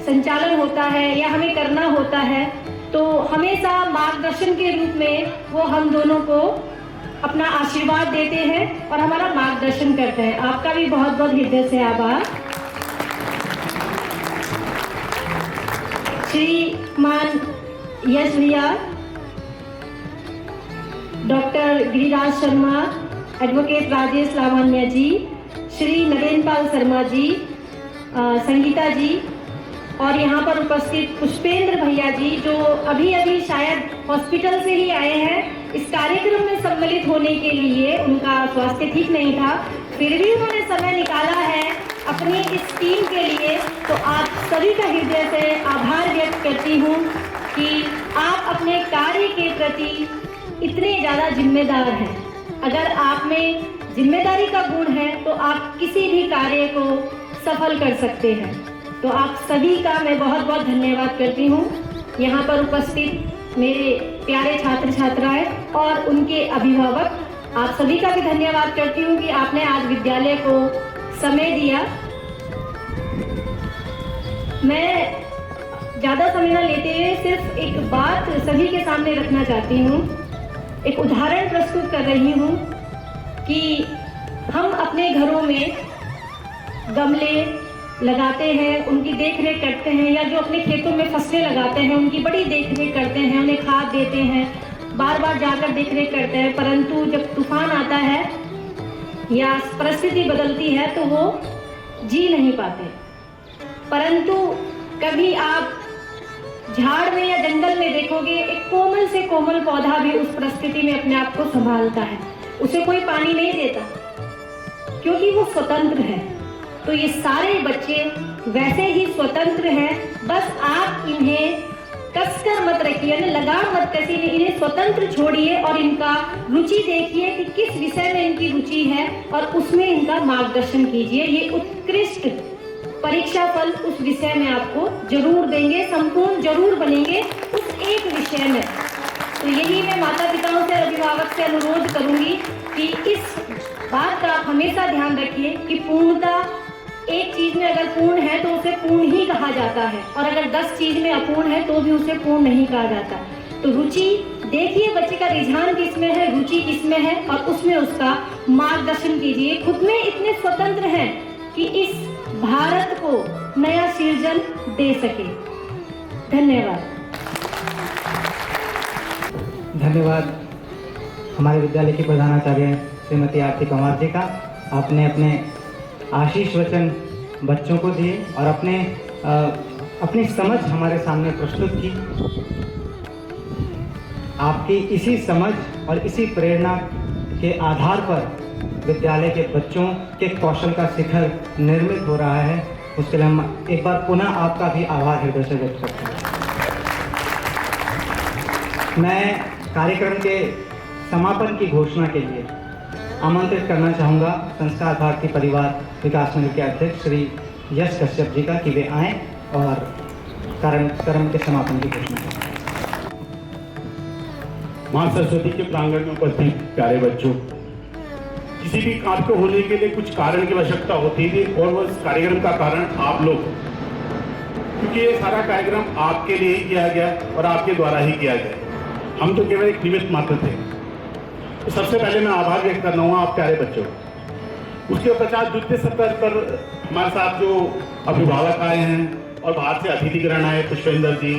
संचालन होता है या हमें करना होता है तो हमेशा मार्गदर्शन के रूप में वो हम दोनों को अपना आशीर्वाद देते हैं और हमारा मार्गदर्शन करते हैं। आपका भी बहुत बहुत हृदय से आभार। श्रीमान यश भैया, डॉक्टर गिरिराज शर्मा, एडवोकेट राजेश लावण्य जी, श्री नरेंद्र पाल शर्मा जी, संगीता जी, और यहाँ पर उपस्थित पुष्पेंद्र भैया जी, जो अभी अभी शायद हॉस्पिटल से ही आए हैं इस कार्यक्रम में सम्मिलित होने के लिए। उनका स्वास्थ्य ठीक नहीं था, फिर भी उन्होंने समय निकाला है अपनी इस टीम के लिए। तो आप सभी का हृदय से आभार व्यक्त करती हूँ कि आप अपने कार्य के प्रति इतने ज़्यादा जिम्मेदार हैं। अगर आप में जिम्मेदारी का गुण है तो आप किसी भी कार्य को सफल कर सकते हैं। तो आप सभी का मैं बहुत बहुत धन्यवाद करती हूँ। यहाँ पर उपस्थित मेरे प्यारे छात्र छात्राएं और उनके अभिभावक, आप सभी का भी धन्यवाद करती हूँ कि आपने आज विद्यालय को समय दिया। मैं ज़्यादा समय न लेते हुए सिर्फ एक बात सभी के सामने रखना चाहती हूँ, एक उदाहरण प्रस्तुत कर रही हूँ कि हम अपने घरों में गमले लगाते हैं, उनकी देख रेख करते हैं, या जो अपने खेतों में फसलें लगाते हैं उनकी बड़ी देख रेख करते हैं, उन्हें खाद देते हैं, बार बार जाकर देख रेख करते हैं। परंतु जब तूफान आता है या परिस्थिति बदलती है तो वो जी नहीं पाते। परंतु कभी आप झाड़ में या जंगल में देखोगे एक कोमल से कोमल पौधा भी उस परिस्थिति में अपने आप को संभालता है, उसे कोई पानी नहीं देता क्योंकि वो स्वतंत्र है। तो ये सारे बच्चे वैसे ही स्वतंत्र हैं, बस आप इन्हें कसकर मत रखिए, लगाम मत कसिए, इन्हें स्वतंत्र छोड़िए और इनका रुचि देखिए कि किस विषय में इनकी रुचि है और उसमें इनका मार्गदर्शन कीजिए। ये उत्कृष्ट परीक्षा फल उस विषय में आपको जरूर देंगे, संपूर्ण जरूर बनेंगे उस एक विषय में। तो यही मैं माता पिताओं से, अभिभावक से अनुरोध करूंगी कि इस बात का आप हमेशा ध्यान रखिए कि पूर्णता, एक चीज में अगर पूर्ण है तो उसे पूर्ण ही कहा जाता है, और अगर 10 चीज में अपूर्ण है तो भी उसे पूर्ण नहीं कहा जाता। तो रुचि देखिए बच्चे का रुझान किसमें है, रुचि किसमें है, और उसमें उसका मार्गदर्शन कीजिए। खुद में इतने स्वतंत्र हैं कि इस भारत को नया सृजन दे सके। धन्यवाद। धन्यवाद हमारे विद्यालय की प्रधानाचार्य श्रीमती आरती पंवार जी का। आपने अपने आशीष वचन बच्चों को दिए और अपनी समझ हमारे सामने प्रस्तुत की। आपकी इसी समझ और इसी प्रेरणा के आधार पर विद्यालय के बच्चों के कौशल का शिखर निर्मित हो रहा है। उसके लिए हम एक बार पुनः आपका भी आभार हृदय से व्यक्त करते हैं। मैं कार्यक्रम के समापन की घोषणा के लिए आमंत्रित करना चाहूँगा संस्कार भारती परिवार विकास मंडल के अध्यक्ष श्री यश कश्यप जी का कि वे आएँ और कार्यक्रम के समापन की घोषणा करें। माँ सरस्वती के प्रांगण में उपस्थित प्यारे बच्चों, किसी भी कार्य को होने के लिए कुछ कारण की आवश्यकता होती थी और उस कार्यक्रम का कारण आप लोग, क्योंकि ये सारा कार्यक्रम आपके लिए ही किया गया और आपके द्वारा ही किया गया। हम तो केवल एक निमित्त मात्र थे। तो सबसे पहले मैं आभार व्यक्त करना हूँ आप प्यारे बच्चों। उसके पश्चात द्वितीय स्तर पर हमारे साथ जो अभिभावक आए हैं और बाहर से अतिथिगण आए, पुष्पेंद्र जी,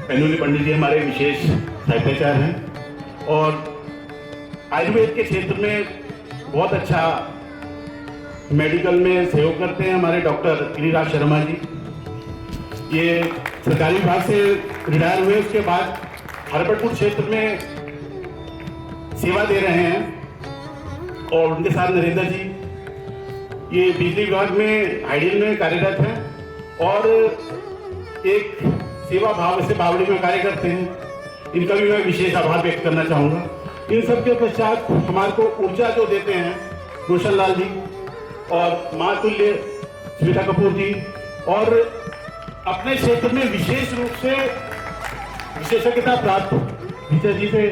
पेनुली पंडित जी हमारे विशेष साहित्याचार्य हैं और आयुर्वेद के क्षेत्र में बहुत अच्छा मेडिकल में सहयोग करते हैं हमारे डॉक्टर गिरिराज शर्मा जी। ये सरकारी विभाग से रिटायर हुए, उसके बाद हरबटपुर क्षेत्र में सेवा दे रहे हैं और उनके साथ नरेंद्र जी ये बिजली विभाग में आइडियल में कार्यरत हैं और एक सेवा भाव से बावड़ी में कार्य करते हैं। इनका भी मैं विशेष आभार व्यक्त करना चाहूँगा। इन सब के पश्चात हमारे को ऊर्जा जो देते हैं रोशन लाल जी और माँ तुल्य स्मिता कपूर जी और अपने क्षेत्र में विशेष रूप से विशेषज्ञता प्राप्त टीचर जी से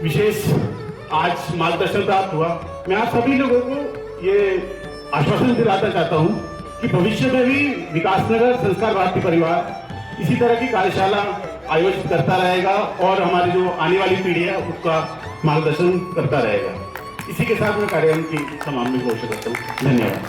विशेष आज मार्गदर्शन प्राप्त हुआ। मैं आप सभी लोगों को ये आश्वासन दिलाना चाहता हूँ कि भविष्य में भी विकासनगर संस्कार भारती परिवार इसी तरह की कार्यशाला आयोजित करता रहेगा और हमारी जो आने वाली पीढ़ी है उसका मार्गदर्शन करता रहेगा। इसी के साथ मैं कार्यक्रम की समाप्ति घोषित करता हूँ। धन्यवाद।